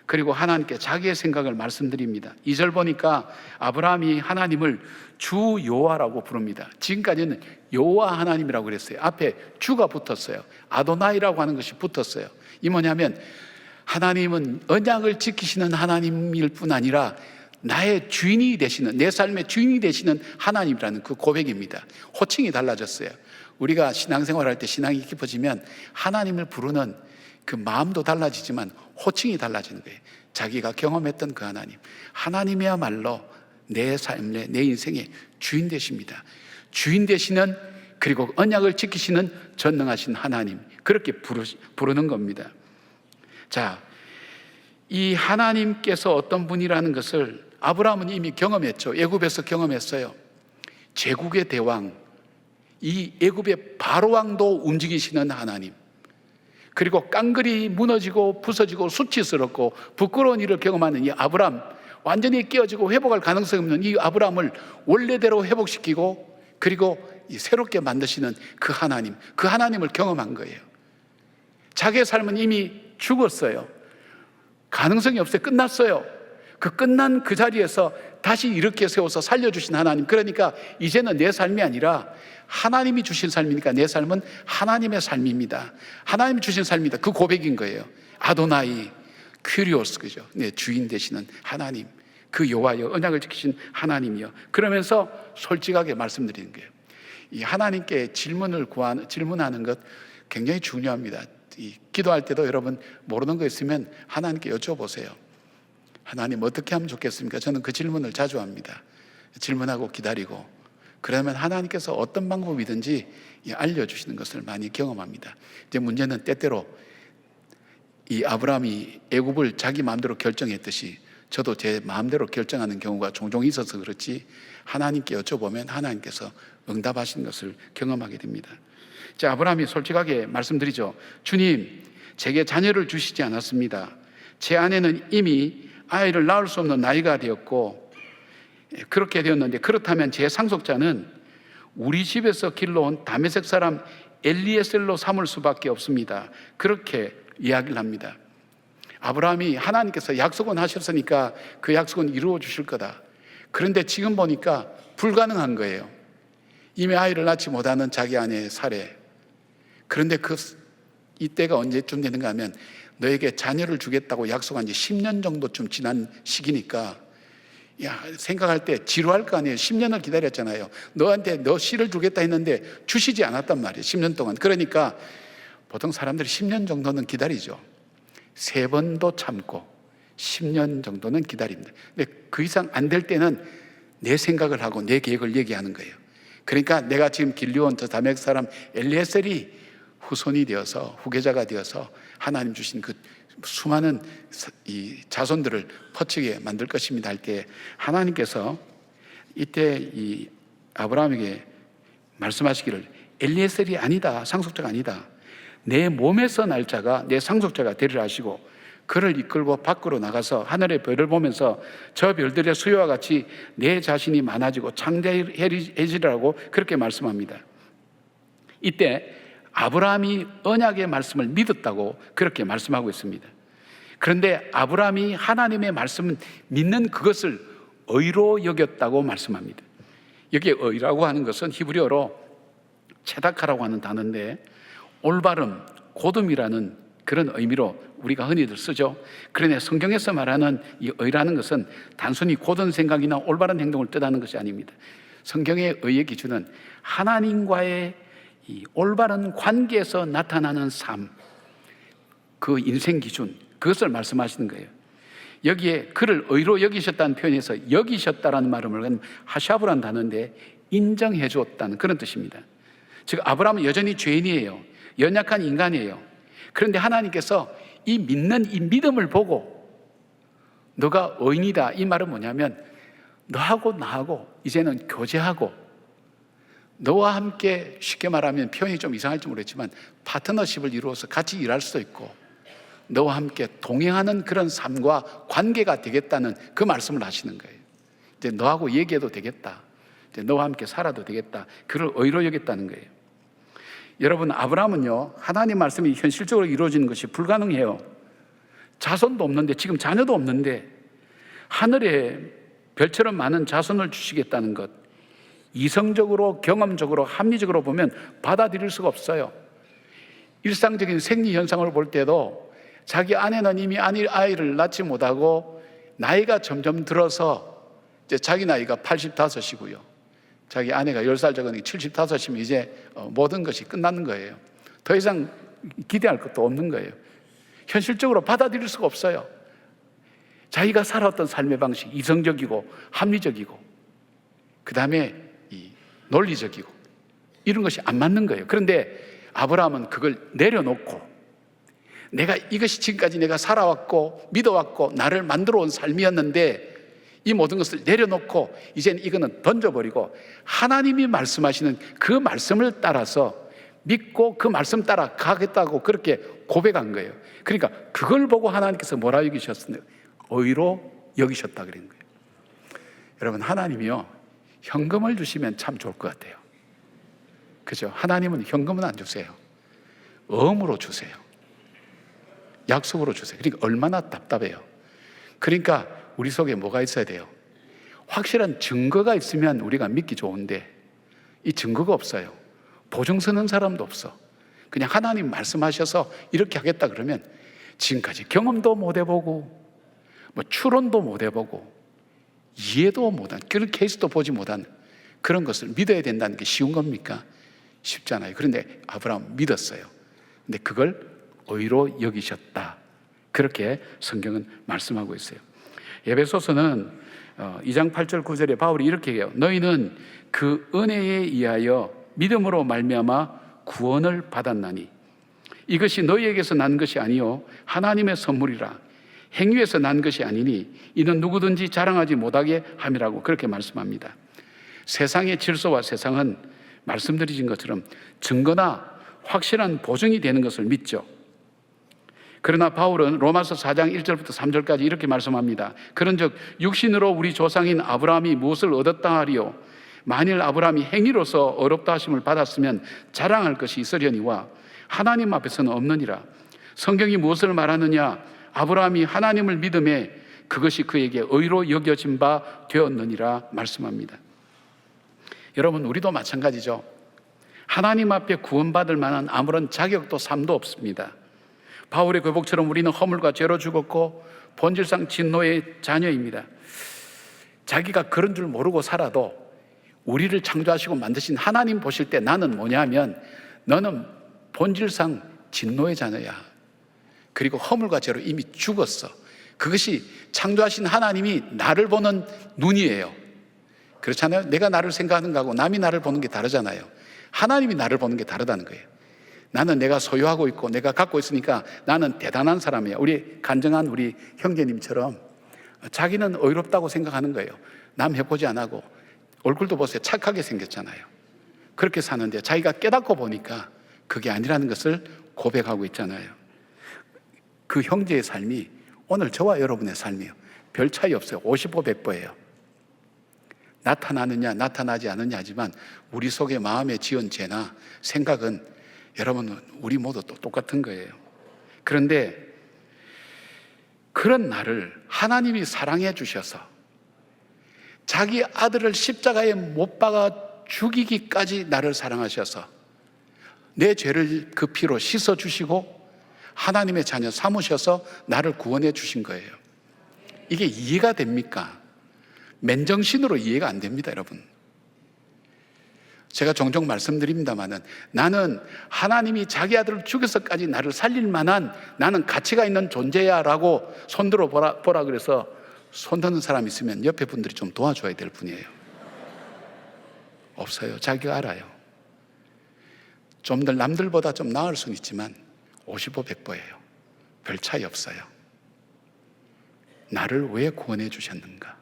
그리고 하나님께 자기의 생각을 말씀드립니다. 2절 보니까 아브라함이 하나님을 주 여호와라고 부릅니다. 지금까지는 여호와 하나님이라고 그랬어요. 앞에 주가 붙었어요. 아도나이라고 하는 것이 붙었어요. 이 뭐냐면 하나님은 언약을 지키시는 하나님일 뿐 아니라 나의 주인이 되시는, 내 삶의 주인이 되시는 하나님이라는 그 고백입니다. 호칭이 달라졌어요. 우리가 신앙생활할 때 신앙이 깊어지면 하나님을 부르는 그 마음도 달라지지만 호칭이 달라지는 거예요. 자기가 경험했던 그 하나님, 하나님이야말로 내 삶의, 내 인생의 주인 되십니다. 주인 되시는, 그리고 언약을 지키시는 전능하신 하나님, 그렇게 부르는 겁니다. 자, 이 하나님께서 어떤 분이라는 것을 아브라함은 이미 경험했죠. 애굽에서 경험했어요. 제국의 대왕, 이 애굽의 바로왕도 움직이시는 하나님, 그리고 깡그리 무너지고 부서지고 수치스럽고 부끄러운 일을 경험하는 이 아브라함, 완전히 깨어지고 회복할 가능성이 없는 이 아브라함을 원래대로 회복시키고 그리고 새롭게 만드시는 그 하나님, 그 하나님을 경험한 거예요. 자기의 삶은 이미 죽었어요. 가능성이 없어요. 끝났어요. 그 끝난 그 자리에서 다시 일으켜 세워서 살려주신 하나님, 그러니까 이제는 내 삶이 아니라 하나님이 주신 삶이니까 내 삶은 하나님의 삶입니다. 하나님이 주신 삶이다, 그 고백인 거예요. 아도나이, 큐리오스, 그죠? 내 주인 되시는 하나님, 그 여호와여, 언약을 지키신 하나님이여. 그러면서 솔직하게 말씀드리는 거예요. 이 하나님께 질문하는 것 굉장히 중요합니다. 이 기도할 때도 여러분 모르는 거 있으면 하나님께 여쭤보세요. 하나님 어떻게 하면 좋겠습니까? 저는 그 질문을 자주 합니다. 질문하고 기다리고, 그러면 하나님께서 어떤 방법이든지 알려주시는 것을 많이 경험합니다. 이제 문제는 때때로 이 아브라함이 애굽을 자기 마음대로 결정했듯이 저도 제 마음대로 결정하는 경우가 종종 있어서 그렇지, 하나님께 여쭤보면 하나님께서 응답하시는 것을 경험하게 됩니다. 자, 아브라함이 솔직하게 말씀드리죠. 주님, 제게 자녀를 주시지 않았습니다. 제 아내는 이미 아이를 낳을 수 없는 나이가 되었고, 그렇게 되었는데, 그렇다면 제 상속자는 우리 집에서 길러온 다메섹 사람 엘리에셀로 삼을 수밖에 없습니다. 그렇게 이야기를 합니다. 아브라함이 하나님께서 약속은 하셨으니까 그 약속은 이루어 주실 거다. 그런데 지금 보니까 불가능한 거예요. 이미 아이를 낳지 못하는 자기 아내의 살해. 그런데 이때가 언제쯤 되는가 하면, 너에게 자녀를 주겠다고 약속한 지 10년 정도쯤 지난 시기니까, 생각할 때 지루할 거 아니에요. 10년을 기다렸잖아요. 너한테 너 씨를 주겠다 했는데 주시지 않았단 말이에요, 10년 동안. 그러니까 보통 사람들이 10년 정도는 기다리죠. 3번도 참고 10년 정도는 기다립니다. 근데 그 이상 안 될 때는 내 생각을 하고 내 계획을 얘기하는 거예요. 그러니까 내가 지금 길려온 저 다메섹 사람 엘리에셀이 후손이 되어서, 후계자가 되어서 하나님 주신 그 수많은 이 자손들을 퍼치게 만들 것입니다 할 때, 하나님께서 이때 이 아브라함에게 말씀하시기를, 엘리에셀이 아니다, 상속자가 아니다, 내 몸에서 날 자가 내 상속자가 되리라 하시고, 그를 이끌고 밖으로 나가서 하늘의 별을 보면서 저 별들의 수요와 같이 내 자신이 많아지고 창대해지라고 그렇게 말씀합니다. 이때 아브라함이 언약의 말씀을 믿었다고 그렇게 말씀하고 있습니다. 그런데 아브라함이 하나님의 말씀을 믿는 그것을 의로 여겼다고 말씀합니다. 여기에 의라고 하는 것은 히브리어로 체다카라고 하는 단어인데, 올바름, 고듬이라는 그런 의미로 우리가 흔히들 쓰죠. 그런데 성경에서 말하는 이 의라는 것은 단순히 고든 생각이나 올바른 행동을 뜻하는 것이 아닙니다. 성경의 의의 기준은 하나님과의 이 올바른 관계에서 나타나는 삶, 그 인생 기준, 그것을 말씀하시는 거예요. 여기에 그를 의로 여기셨다는 표현에서 여기셨다라는 말은 하샤브라는 단어인데, 인정해 주었다는 그런 뜻입니다. 즉 아브라함은 여전히 죄인이에요. 연약한 인간이에요. 그런데 하나님께서 이 믿는 이 믿음을 보고 너가 의인이다, 이 말은 뭐냐면 너하고 나하고 이제는 교제하고, 너와 함께, 쉽게 말하면 표현이 좀 이상할지 모르겠지만 파트너십을 이루어서 같이 일할 수도 있고, 너와 함께 동행하는 그런 삶과 관계가 되겠다는 그 말씀을 하시는 거예요. 이제 너하고 얘기해도 되겠다, 이제 너와 함께 살아도 되겠다, 그를 의로 여겼다는 거예요. 여러분, 아브라함은요, 하나님 말씀이 현실적으로 이루어지는 것이 불가능해요. 자손도 없는데, 지금 자녀도 없는데 하늘에 별처럼 많은 자손을 주시겠다는 것, 이성적으로, 경험적으로, 합리적으로 보면 받아들일 수가 없어요. 일상적인 생리 현상을 볼 때도 자기 아내는 이미 아이를 낳지 못하고 나이가 점점 들어서 이제 자기 나이가 85이고요. 자기 아내가 10살 적으니 75이면 이제 모든 것이 끝나는 거예요. 더 이상 기대할 것도 없는 거예요. 현실적으로 받아들일 수가 없어요. 자기가 살아왔던 삶의 방식, 이성적이고 합리적이고 그 다음에 논리적이고 이런 것이 안 맞는 거예요. 그런데 아브라함은 그걸 내려놓고, 내가 이것이 지금까지 내가 살아왔고 믿어왔고 나를 만들어 온 삶이었는데 이 모든 것을 내려놓고 이제는 이거는 던져버리고 하나님이 말씀하시는 그 말씀을 따라서 믿고 그 말씀 따라 가겠다고 그렇게 고백한 거예요. 그러니까 그걸 보고 하나님께서 뭐라 여기셨어요? 의로 여기셨다 그런 거예요. 여러분, 하나님이요, 현금을 주시면 참 좋을 것 같아요. 그죠? 하나님은 현금은 안 주세요. 어음으로 주세요. 약속으로 주세요. 그러니까 얼마나 답답해요. 그러니까 우리 속에 뭐가 있어야 돼요? 확실한 증거가 있으면 우리가 믿기 좋은데 이 증거가 없어요. 보증 서는 사람도 없어. 그냥 하나님 말씀하셔서 이렇게 하겠다 그러면 지금까지 경험도 못 해보고 뭐 추론도 못 해보고 이해도 못한 그런 케이스도 보지 못한 그런 것을 믿어야 된다는 게 쉬운 겁니까? 쉽지 않아요. 그런데 아브라함 믿었어요. 근데 그걸 의로 여기셨다. 그렇게 성경은 말씀하고 있어요. 에베소서는 2장 8절 9절에 바울이 이렇게 해요. 너희는 그 은혜에 의하여 믿음으로 말미암아 구원을 받았나니 이것이 너희에게서 난 것이 아니요 하나님의 선물이라. 행위에서 난 것이 아니니 이는 누구든지 자랑하지 못하게 함이라고 그렇게 말씀합니다. 세상의 질서와 세상은 말씀드린 것처럼 증거나 확실한 보증이 되는 것을 믿죠. 그러나 바울은 로마서 4장 1절부터 3절까지 이렇게 말씀합니다. 그런즉 육신으로 우리 조상인 아브라함이 무엇을 얻었다 하리요 만일 아브라함이 행위로서 어렵다 하심을 받았으면 자랑할 것이 있으려니와 하나님 앞에서는 없느니라. 성경이 무엇을 말하느냐? 아브라함이 하나님을 믿음에 그것이 그에게 의로 여겨진 바 되었느니라 말씀합니다. 여러분, 우리도 마찬가지죠. 하나님 앞에 구원받을 만한 아무런 자격도 삶도 없습니다. 바울의 교복처럼 우리는 허물과 죄로 죽었고 본질상 진노의 자녀입니다. 자기가 그런 줄 모르고 살아도 우리를 창조하시고 만드신 하나님 보실 때 나는 뭐냐면 너는 본질상 진노의 자녀야. 그리고 허물과 죄로 이미 죽었어. 그것이 창조하신 하나님이 나를 보는 눈이에요. 그렇잖아요. 내가 나를 생각하는 거하고 남이 나를 보는 게 다르잖아요. 하나님이 나를 보는 게 다르다는 거예요. 나는 내가 소유하고 있고 내가 갖고 있으니까 나는 대단한 사람이야. 우리 간증한 우리 형제님처럼 자기는 의롭다고 생각하는 거예요. 남 해코지 안 하고 얼굴도 보세요. 착하게 생겼잖아요. 그렇게 사는데 자기가 깨닫고 보니까 그게 아니라는 것을 고백하고 있잖아요. 그 형제의 삶이 오늘 저와 여러분의 삶이에요. 별 차이 없어요. 55, 100%예요. 나타나느냐 나타나지 않느냐 하지만 우리 속에 마음에 지은 죄나 생각은 여러분 우리 모두 또 똑같은 거예요. 그런데 그런 나를 하나님이 사랑해 주셔서 자기 아들을 십자가에 못 박아 죽이기까지 나를 사랑하셔서 내 죄를 그 피로 씻어 주시고 하나님의 자녀 삼으셔서 나를 구원해 주신 거예요. 이게 이해가 됩니까? 맨정신으로 이해가 안 됩니다, 여러분. 제가 종종 말씀드립니다만은 나는 하나님이 자기 아들을 죽여서까지 나를 살릴 만한 나는 가치가 있는 존재야 라고 손들어 보라 그래서 손드는 사람 있으면 옆에 분들이 좀 도와줘야 될 분이에요. 없어요. 자기가 알아요. 좀 더 남들보다 좀 나을 수는 있지만 55, 100%예요. 별 차이 없어요. 나를 왜 구원해 주셨는가?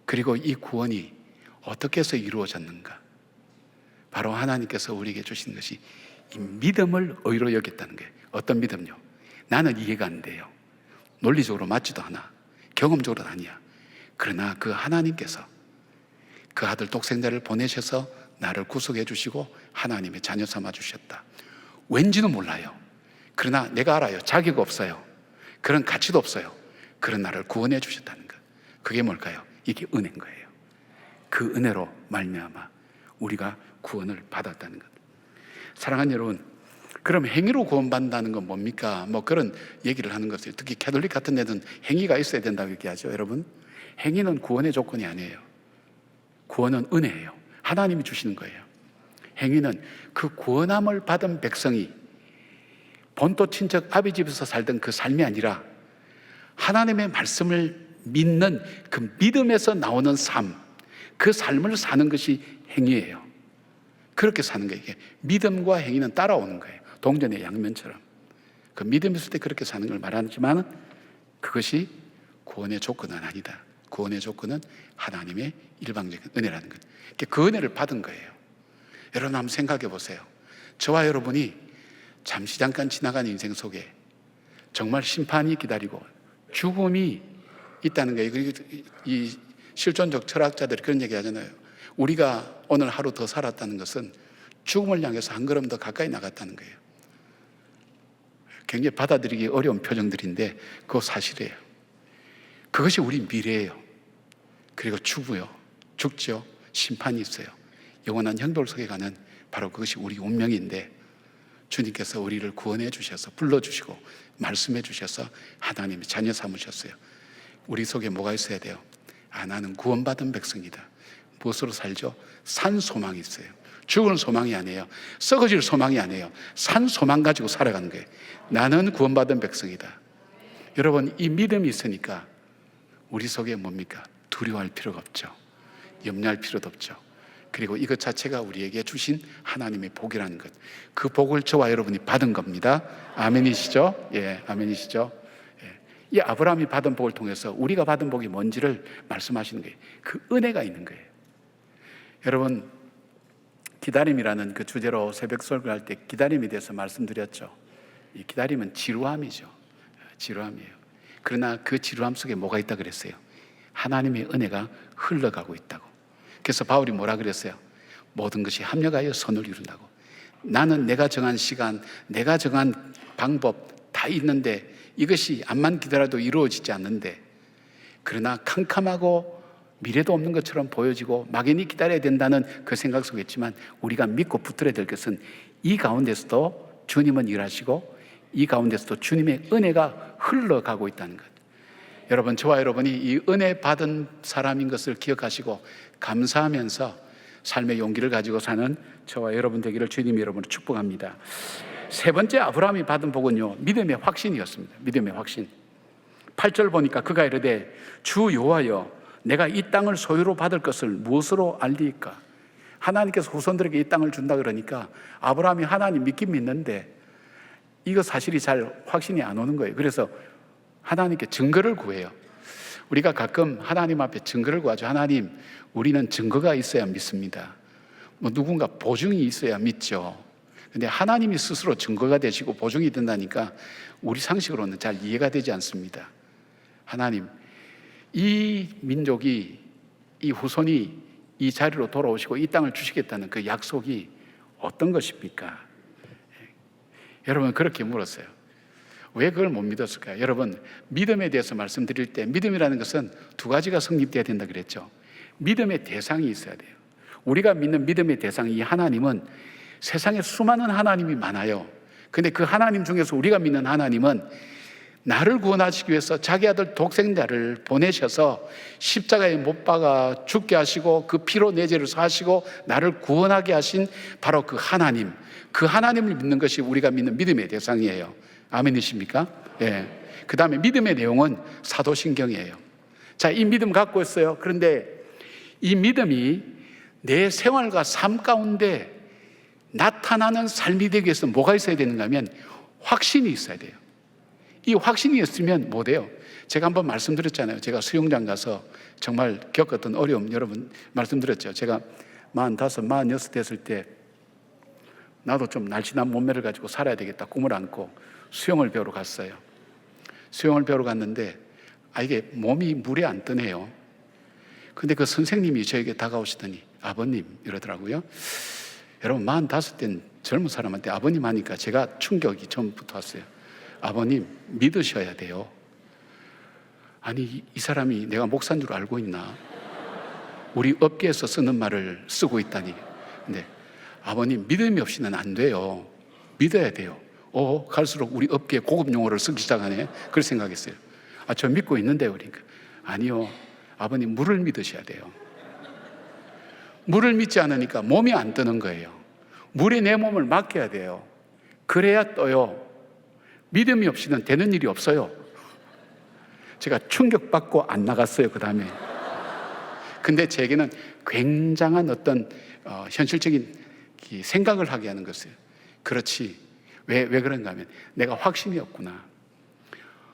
그리고 이 구원이 어떻게 해서 이루어졌는가? 바로 하나님께서 우리에게 주신 것이 이 믿음을 의로 여겼다는 거예요. 어떤 믿음요? 나는 이해가 안 돼요. 논리적으로 맞지도 않아. 경험적으로는 아니야. 그러나 그 하나님께서 그 아들 독생자를 보내셔서 나를 구속해 주시고 하나님의 자녀 삼아 주셨다. 왠지는 몰라요. 그러나 내가 알아요. 자격 없어요. 그런 가치도 없어요. 그런 나를 구원해 주셨다는 것. 그게 뭘까요? 이게 은혜인 거예요. 그 은혜로 말미암아 우리가 구원을 받았다는 것. 사랑하는 여러분, 그럼 행위로 구원받는다는 건 뭡니까? 뭐 그런 얘기를 하는 것이에요. 특히 캐톨릭 같은 데는 행위가 있어야 된다고 얘기하죠. 여러분, 행위는 구원의 조건이 아니에요. 구원은 은혜예요. 하나님이 주시는 거예요. 행위는 그 구원함을 받은 백성이 본토 친척 아비 집에서 살던 그 삶이 아니라 하나님의 말씀을 믿는 그 믿음에서 나오는 삶, 그 삶을 사는 것이 행위예요. 그렇게 사는 거예요. 이게 믿음과 행위는 따라오는 거예요. 동전의 양면처럼. 그 믿음이 있을 때 그렇게 사는 걸 말하지만 그것이 구원의 조건은 아니다. 구원의 조건은 하나님의 일방적인 은혜라는 거예요. 그 은혜를 받은 거예요. 여러분 한번 생각해 보세요. 저와 여러분이 잠시 잠깐 지나간 인생 속에 정말 심판이 기다리고 죽음이 있다는 거예요. 그리고 이 실존적 철학자들이 그런 얘기 하잖아요. 우리가 오늘 하루 더 살았다는 것은 죽음을 향해서 한 걸음 더 가까이 나갔다는 거예요. 굉장히 받아들이기 어려운 표정들인데 그거 사실이에요. 그것이 우리 미래예요. 그리고 죽죠. 심판이 있어요. 영원한 형돌 속에 가는 바로 그것이 우리 운명인데 주님께서 우리를 구원해 주셔서 불러주시고 말씀해 주셔서 하나님의 자녀 삼으셨어요. 우리 속에 뭐가 있어야 돼요? 나는 구원받은 백성이다. 무엇으로 살죠? 산 소망이 있어요. 죽을 소망이 아니에요. 썩어질 소망이 아니에요. 산 소망 가지고 살아가는 거예요. 나는 구원받은 백성이다. 여러분, 이 믿음이 있으니까 우리 속에 뭡니까? 두려워할 필요가 없죠. 염려할 필요도 없죠. 그리고 이것 자체가 우리에게 주신 하나님의 복이라는 것, 그 복을 저와 여러분이 받은 겁니다. 아멘이시죠? 예, 아멘이시죠? 예. 이 아브라함이 받은 복을 통해서 우리가 받은 복이 뭔지를 말씀하시는 거예요. 그 은혜가 있는 거예요. 여러분, 기다림이라는 그 주제로 새벽 설교할 때 기다림에 대해서 말씀드렸죠. 이 기다림은 지루함이죠. 지루함이에요. 그러나 그 지루함 속에 뭐가 있다 그랬어요? 하나님의 은혜가 흘러가고 있다고. 그래서 바울이 뭐라 그랬어요? 모든 것이 합력하여 선을 이룬다고. 나는 내가 정한 시간, 내가 정한 방법 다 있는데 이것이 암만 기다려도 이루어지지 않는데, 그러나 캄캄하고 미래도 없는 것처럼 보여지고 막연히 기다려야 된다는 그 생각 속에 있지만, 우리가 믿고 붙들어야 될 것은 이 가운데서도 주님은 일하시고 이 가운데서도 주님의 은혜가 흘러가고 있다는 것. 여러분, 저와 여러분이 이 은혜 받은 사람인 것을 기억하시고 감사하면서 삶의 용기를 가지고 사는 저와 여러분 되기를 주님이 여러분을 축복합니다. 세 번째 아브라함이 받은 복은요, 믿음의 확신이었습니다. 믿음의 확신. 8절 보니까 그가 이르되 주 여호와여, 내가 이 땅을 소유로 받을 것을 무엇으로 알리까? 하나님께서 후손들에게 이 땅을 준다 그러니까 아브라함이 하나님 믿긴 믿는데 이거 사실이 잘 확신이 안 오는 거예요. 그래서 하나님께 증거를 구해요. 우리가 가끔 하나님 앞에 증거를 구하죠. 하나님, 우리는 증거가 있어야 믿습니다. 누군가 보증이 있어야 믿죠. 근데 하나님이 스스로 증거가 되시고 보증이 된다니까 우리 상식으로는 잘 이해가 되지 않습니다. 하나님, 이 민족이, 이 후손이 이 자리로 돌아오시고 이 땅을 주시겠다는 그 약속이 어떤 것입니까? 여러분, 그렇게 물었어요. 왜 그걸 못 믿었을까요? 여러분, 믿음에 대해서 말씀드릴 때 믿음이라는 것은 두 가지가 성립돼야 된다 그랬죠. 믿음의 대상이 있어야 돼요. 우리가 믿는 믿음의 대상, 이 하나님은 세상에 수많은 하나님이 많아요. 근데 그 하나님 중에서 우리가 믿는 하나님은 나를 구원하시기 위해서 자기 아들 독생자를 보내셔서 십자가에 못 박아 죽게 하시고 그 피로 내 죄를 사하시고 나를 구원하게 하신 바로 그 하나님, 그 하나님을 믿는 것이 우리가 믿는 믿음의 대상이에요. 아멘이십니까? 예. 그 다음에 믿음의 내용은 사도신경이에요. 자, 이 믿음 갖고 있어요. 그런데 이 믿음이 내 생활과 삶 가운데 나타나는 삶이 되기 위해서 뭐가 있어야 되는가 하면 확신이 있어야 돼요. 이 확신이 있으면 뭐 돼요? 제가 한번 말씀드렸잖아요. 제가 수영장 가서 정말 겪었던 어려움 여러분 말씀드렸죠. 제가 45, 46 됐을 때 나도 좀 날씬한 몸매를 가지고 살아야 되겠다 꿈을 안고 수영을 배우러 갔어요. 수영을 배우러 갔는데 이게 몸이 물에 안 뜨네요. 근데 그 선생님이 저에게 다가오시더니 아버님 이러더라고요. 여러분 45된 젊은 사람한테 아버님 하니까 제가 충격이 처음부터 왔어요. 아버님 믿으셔야 돼요. 아니 이 사람이 내가 목사인 줄 알고 있나? 우리 업계에서 쓰는 말을 쓰고 있다니. 근데 아버님 믿음이 없이는 안 돼요. 믿어야 돼요. 갈수록 우리 업계에 고급 용어를 쓰기 시작하네. 그렇게 생각했어요. 저 믿고 있는데요. 그러니까 아니요. 아버님 물을 믿으셔야 돼요. 물을 믿지 않으니까 몸이 안 뜨는 거예요. 물에 내 몸을 맡겨야 돼요. 그래야 떠요. 믿음이 없이는 되는 일이 없어요. 제가 충격받고 안 나갔어요. 그 다음에. 근데 제게는 굉장한 어떤 현실적인 생각을 하게 하는 것이에요. 그렇지. 왜 그런가 하면 내가 확신이 없구나.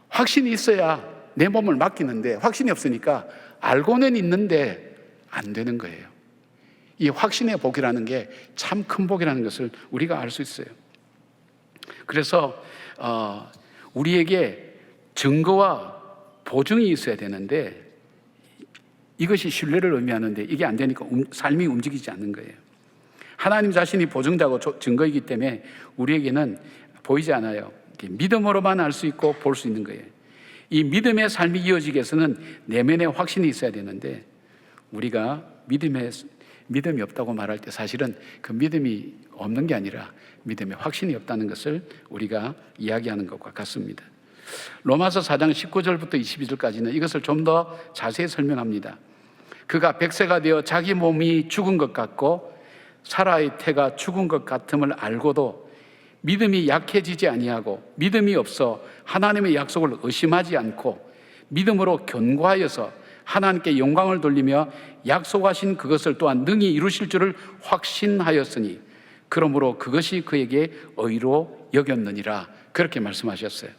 확신이 있어야 내 몸을 맡기는데 확신이 없으니까 알고는 있는데 안 되는 거예요. 이 확신의 복이라는 게 참 큰 복이라는 것을 우리가 알 수 있어요. 그래서 우리에게 증거와 보증이 있어야 되는데 이것이 신뢰를 의미하는데 이게 안 되니까 삶이 움직이지 않는 거예요. 하나님 자신이 보증자고 증거이기 때문에 우리에게는 보이지 않아요. 믿음으로만 알 수 있고 볼 수 있는 거예요. 이 믿음의 삶이 이어지기 위해서는 내면에 확신이 있어야 되는데 우리가 믿음의 믿음이 없다고 말할 때 사실은 그 믿음이 없는 게 아니라 믿음의 확신이 없다는 것을 우리가 이야기하는 것과 같습니다. 로마서 4장 19절부터 22절까지는 이것을 좀 더 자세히 설명합니다. 그가 100세가 되어 자기 몸이 죽은 것 같고 사라의 태가 죽은 것 같음을 알고도 믿음이 약해지지 아니하고 믿음이 없어 하나님의 약속을 의심하지 않고 믿음으로 견고하여서 하나님께 영광을 돌리며 약속하신 그것을 또한 능히 이루실 줄을 확신하였으니 그러므로 그것이 그에게 의로 여겼느니라. 그렇게 말씀하셨어요.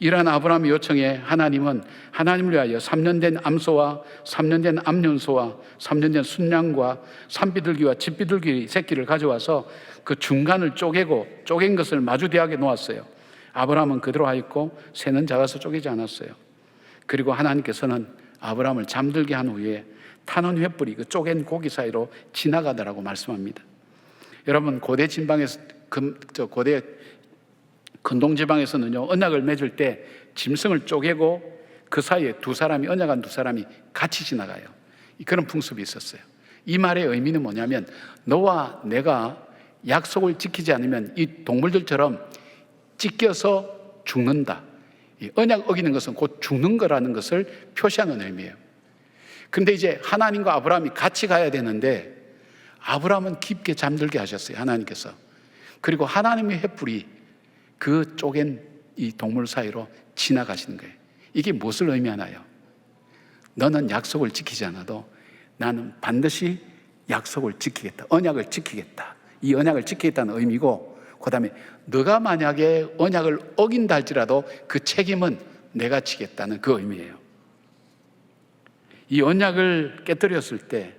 이러한 아브라함의 요청에 하나님은 하나님을 위하여 3년 된 암소와 3년 된 암염소와 3년 된 순양과 산비둘기와 집비둘기 새끼를 가져와서 그 중간을 쪼갠 것을 마주대하게 놓았어요. 아브라함은 그대로 하였고 새는 작아서 쪼개지 않았어요. 그리고 하나님께서는 아브라함을 잠들게 한 후에 타는 횃불이 그 쪼갠 고기 사이로 지나가더라고 말씀합니다. 여러분, 고대 진방에서 고대 근동 지방에서는요, 언약을 맺을 때 짐승을 쪼개고 그 사이에 언약한 두 사람이 같이 지나가요. 그런 풍습이 있었어요. 이 말의 의미는 뭐냐면 너와 내가 약속을 지키지 않으면 이 동물들처럼 찢겨서 죽는다. 이 언약 어기는 것은 곧 죽는 거라는 것을 표시하는 의미예요. 근데 이제 하나님과 아브라함이 같이 가야 되는데 아브라함은 깊게 잠들게 하셨어요, 하나님께서. 그리고 하나님의 횃불이 그 쪼갠 이 동물 사이로 지나가시는 거예요. 이게 무엇을 의미하나요? 너는 약속을 지키지 않아도 나는 반드시 약속을 지키겠다. 언약을 지키겠다. 이 언약을 지키겠다는 의미고, 그 다음에 너가 만약에 언약을 어긴다 할지라도 그 책임은 내가 지겠다는 그 의미예요. 이 언약을 깨뜨렸을 때,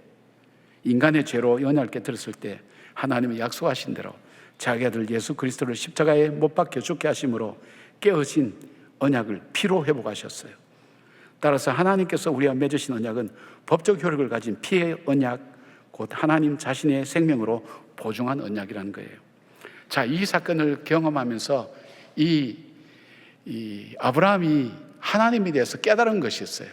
인간의 죄로 이 언약을 깨뜨렸을 때 하나님은 약속하신 대로 자기 아들 예수 그리스도를 십자가에 못 박혀 죽게 하심으로 깨어진 언약을 피로 회복하셨어요. 따라서 하나님께서 우리와 맺으신 언약은 법적 효력을 가진 피의 언약, 곧 하나님 자신의 생명으로 보증한 언약이라는 거예요. 자, 이 사건을 경험하면서 이 아브라함이 하나님에 대해서 깨달은 것이었어요.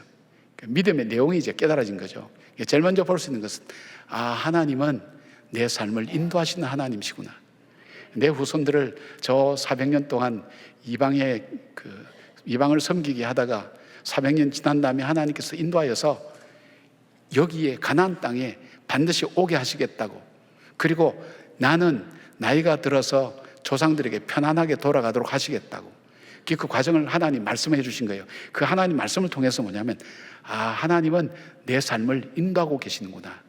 믿음의 내용이 이제 깨달아진 거죠. 제일 먼저 볼 수 있는 것은 하나님은 내 삶을 인도하시는 하나님이시구나. 내 후손들을 저 400년 동안 이방을 섬기게 하다가 400년 지난 다음에 하나님께서 인도하여서 여기에 가나안 땅에 반드시 오게 하시겠다고, 그리고 나는 나이가 들어서 조상들에게 편안하게 돌아가도록 하시겠다고, 그 과정을 하나님 말씀해 주신 거예요. 그 하나님 말씀을 통해서 뭐냐면 하나님은 내 삶을 인도하고 계시는구나,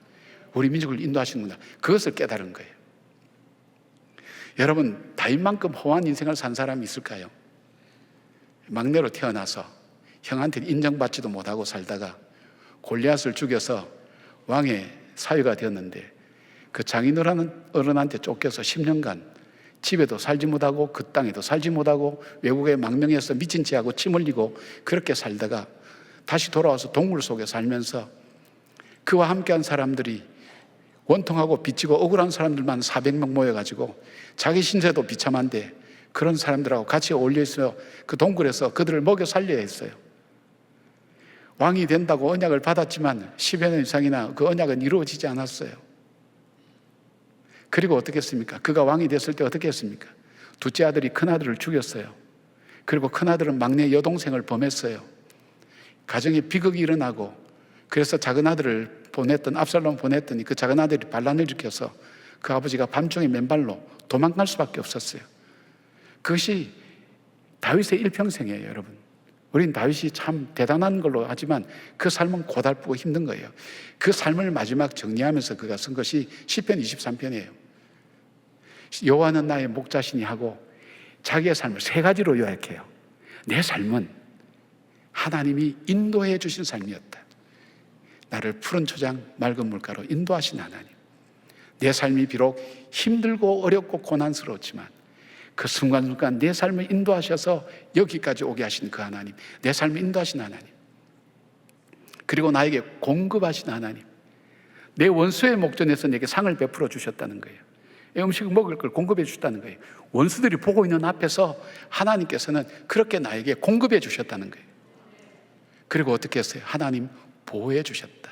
우리 민족을 인도하시는구나, 그것을 깨달은 거예요. 여러분, 다윗만큼 호환 인생을 산 사람이 있을까요? 막내로 태어나서 형한테 인정받지도 못하고 살다가 골리앗을 죽여서 왕의 사위가 되었는데 그 장인어른한테 쫓겨서 10년간 집에도 살지 못하고 그 땅에도 살지 못하고 외국에 망명해서 미친 채하고 침 흘리고 그렇게 살다가 다시 돌아와서 동굴 속에 살면서 그와 함께한 사람들이 원통하고 빚지고 억울한 사람들만 400명 모여가지고 자기 신세도 비참한데 그런 사람들하고 같이 어울려 있으며 그 동굴에서 그들을 먹여 살려야 했어요. 왕이 된다고 언약을 받았지만 10여 년 이상이나 그 언약은 이루어지지 않았어요. 그리고 어떻게 했습니까? 그가 왕이 됐을 때 어떻게 했습니까? 둘째 아들이 큰아들을 죽였어요. 그리고 큰아들은 막내 여동생을 범했어요. 가정에 비극이 일어나고, 그래서 작은 아들을 압살롬 보냈더니 그 작은 아들이 반란을 일으켜서 그 아버지가 밤중에 맨발로 도망갈 수밖에 없었어요. 그것이 다윗의 일평생이에요, 여러분. 우린 다윗이 참 대단한 걸로 하지만 그 삶은 고달프고 힘든 거예요. 그 삶을 마지막 정리하면서 그가 쓴 것이 시편 23편이에요. 여호와는 나의 목자시니 하고 자기의 삶을 세 가지로 요약해요. 내 삶은 하나님이 인도해 주신 삶이었다. 나를 푸른 초장 맑은 물가로 인도하신 하나님. 내 삶이 비록 힘들고 어렵고 고난스러웠지만 그 순간순간 내 삶을 인도하셔서 여기까지 오게 하신 그 하나님, 내 삶을 인도하신 하나님, 그리고 나에게 공급하신 하나님, 내 원수의 목전에서 내게 상을 베풀어 주셨다는 거예요. 음식을 먹을 걸 공급해 주셨다는 거예요. 원수들이 보고 있는 앞에서 하나님께서는 그렇게 나에게 공급해 주셨다는 거예요. 그리고 어떻게 했어요? 하나님 보호해 주셨다.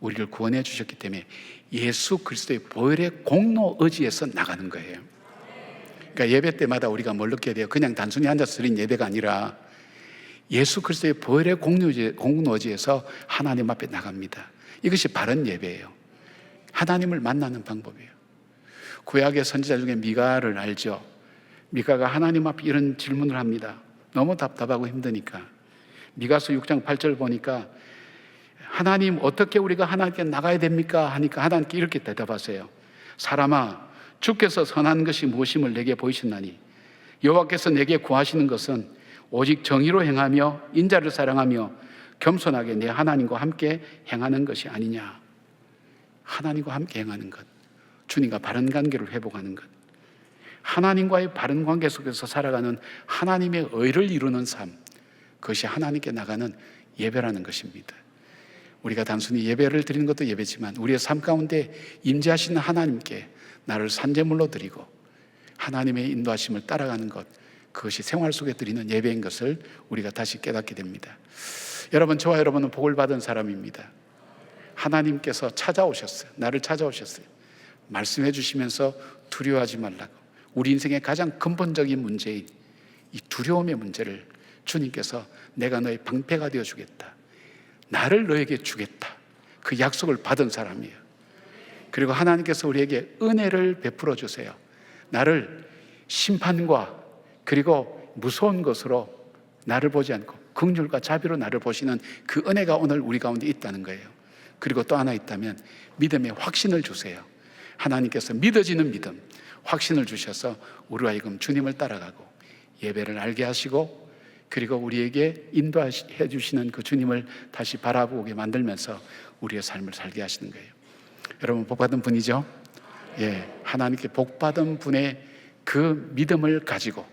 우리를 구원해 주셨기 때문에 예수 그리스도의 보혈의 공로 의지에서 나가는 거예요. 그러니까 예배 때마다 우리가 뭘 느껴야 돼요? 그냥 단순히 앉아서 드린 예배가 아니라 예수 그리스도의 보혈의 공로 의지에서 하나님 앞에 나갑니다. 이것이 바른 예배예요. 하나님을 만나는 방법이에요. 구약의 선지자 중에 미가를 알죠? 미가가 하나님 앞에 이런 질문을 합니다. 너무 답답하고 힘드니까. 미가서 6장 8절 보니까 하나님, 어떻게 우리가 하나님께 나가야 됩니까? 하니까 하나님께 이렇게 대답하세요. 사람아, 주께서 선한 것이 무엇임을 내게 보이셨나니 여호와께서 내게 구하시는 것은 오직 정의로 행하며 인자를 사랑하며 겸손하게 내 하나님과 함께 행하는 것이 아니냐. 하나님과 함께 행하는 것, 주님과 바른 관계를 회복하는 것, 하나님과의 바른 관계 속에서 살아가는 하나님의 의를 이루는 삶, 그것이 하나님께 나가는 예배라는 것입니다. 우리가 단순히 예배를 드리는 것도 예배지만 우리의 삶 가운데 임재하시는 하나님께 나를 산제물로 드리고 하나님의 인도하심을 따라가는 것, 그것이 생활 속에 드리는 예배인 것을 우리가 다시 깨닫게 됩니다. 여러분, 저와 여러분은 복을 받은 사람입니다. 하나님께서 찾아오셨어요. 나를 찾아오셨어요. 말씀해 주시면서 두려워하지 말라고. 우리 인생의 가장 근본적인 문제인 이 두려움의 문제를 주님께서 내가 너의 방패가 되어 주겠다, 나를 너에게 주겠다, 그 약속을 받은 사람이에요. 그리고 하나님께서 우리에게 은혜를 베풀어 주세요. 나를 심판과 그리고 무서운 것으로 나를 보지 않고 긍휼과 자비로 나를 보시는 그 은혜가 오늘 우리 가운데 있다는 거예요. 그리고 또 하나 있다면 믿음의 확신을 주세요. 하나님께서 믿어지는 믿음, 확신을 주셔서 우리와 하여금 주님을 따라가고 예배를 알게 하시고 그리고 우리에게 인도해 주시는 그 주님을 다시 바라보게 만들면서 우리의 삶을 살게 하시는 거예요. 여러분, 복받은 분이죠? 예, 하나님께 복받은 분의 그 믿음을 가지고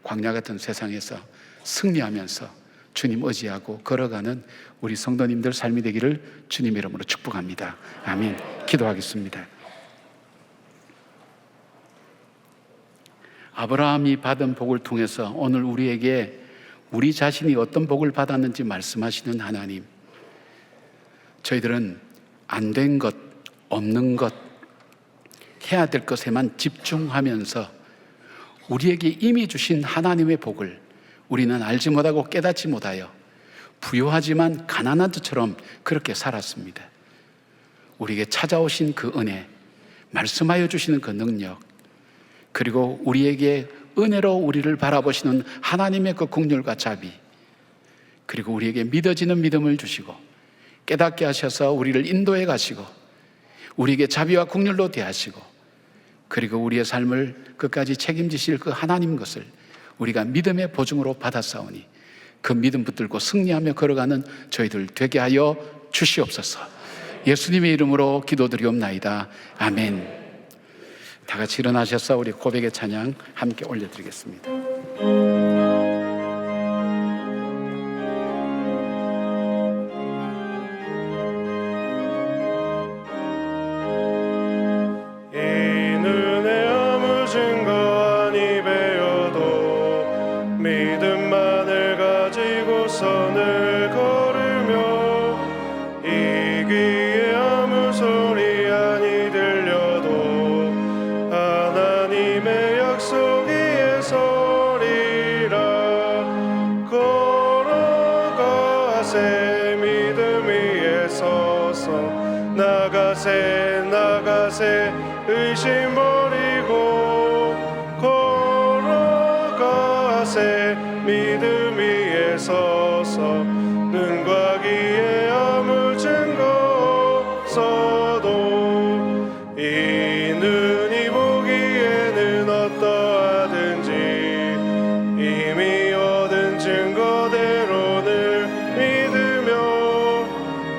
광야 같은 세상에서 승리하면서 주님 의지하고 걸어가는 우리 성도님들 삶이 되기를 주님 이름으로 축복합니다. 아멘. 기도하겠습니다. 아브라함이 받은 복을 통해서 오늘 우리에게 우리 자신이 어떤 복을 받았는지 말씀하시는 하나님, 저희들은 안 된 것, 없는 것, 해야 될 것에만 집중하면서 우리에게 이미 주신 하나님의 복을 우리는 알지 못하고 깨닫지 못하여 부유하지만 가난한 자처럼 그렇게 살았습니다. 우리에게 찾아오신 그 은혜, 말씀하여 주시는 그 능력, 그리고 우리에게 은혜로 우리를 바라보시는 하나님의 그 긍휼과 자비, 그리고 우리에게 믿어지는 믿음을 주시고 깨닫게 하셔서 우리를 인도해 가시고 우리에게 자비와 긍휼로 대하시고 그리고 우리의 삶을 끝까지 책임지실 그 하나님 것을 우리가 믿음의 보증으로 받았사오니 그 믿음 붙들고 승리하며 걸어가는 저희들 되게 하여 주시옵소서. 예수님의 이름으로 기도드리옵나이다. 아멘. 다 같이 일어나셔서 우리 고백의 찬양 함께 올려드리겠습니다. 나가세 의심 버리고 걸어가세 믿음 위에 서서 눈과 귀에 아무 증거 없어도 이 눈이 보기에는 어떠하든지 이미 얻은 증거대로를 믿으며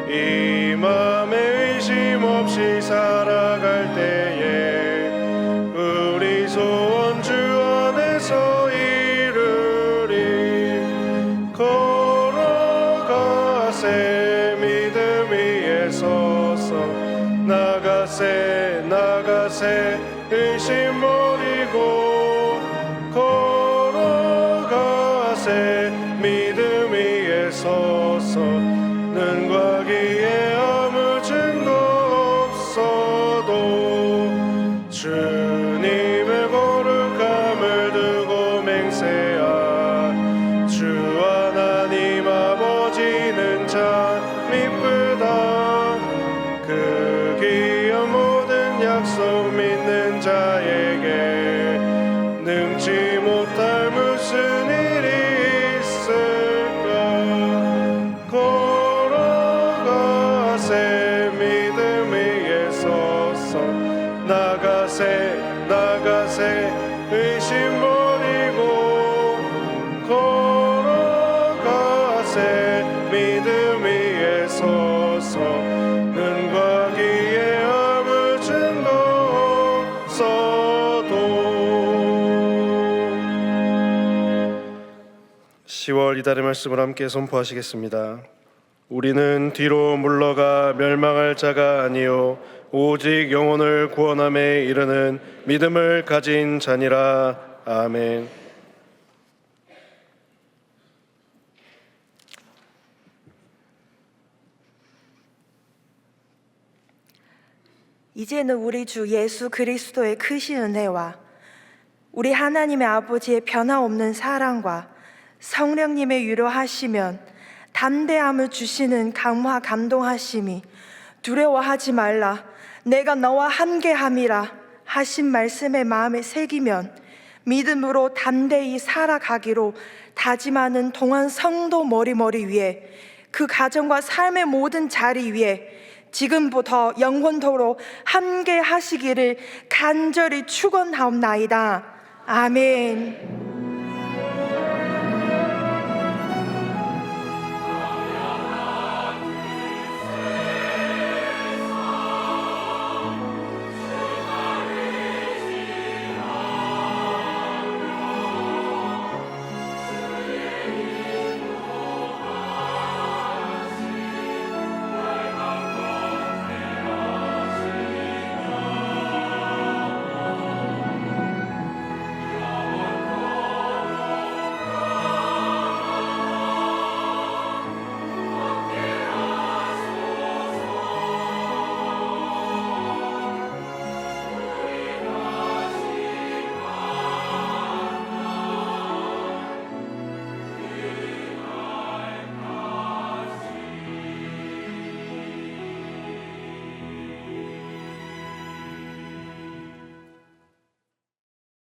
이 맘에 의심 없이 살아갈 때에 우리 소원 주 안에서 이루리. 걸어가세 믿음 위에 서서 나가세 의심 버리고 걸어가세 믿음 위에 서서 눈과 귀에 아무 증거 의심 버리고 걸어가세 믿음 위에 서서 은과 기의 아무 증거 없어도 10월 이달의 말씀을 함께 선포하시겠습니다. 우리는 뒤로 물러가 멸망할 자가 아니요 오직 영혼을 구원함에 이르는 믿음을 가진 자니라. 아멘. 이제는 우리 주 예수 그리스도의 크신 은혜와 우리 하나님의 아버지의 변함없는 사랑과 성령님의 위로하시면 담대함을 주시는 강화 감동하심이 두려워하지 말라 내가 너와 함께함이라 하신 말씀의 마음에 새기면 믿음으로 담대히 살아가기로 다짐하는 동안 성도 머리머리 위에 그 가정과 삶의 모든 자리 위에 지금부터 영원토록 함께 하시기를 간절히 축원하옵나이다. 아멘.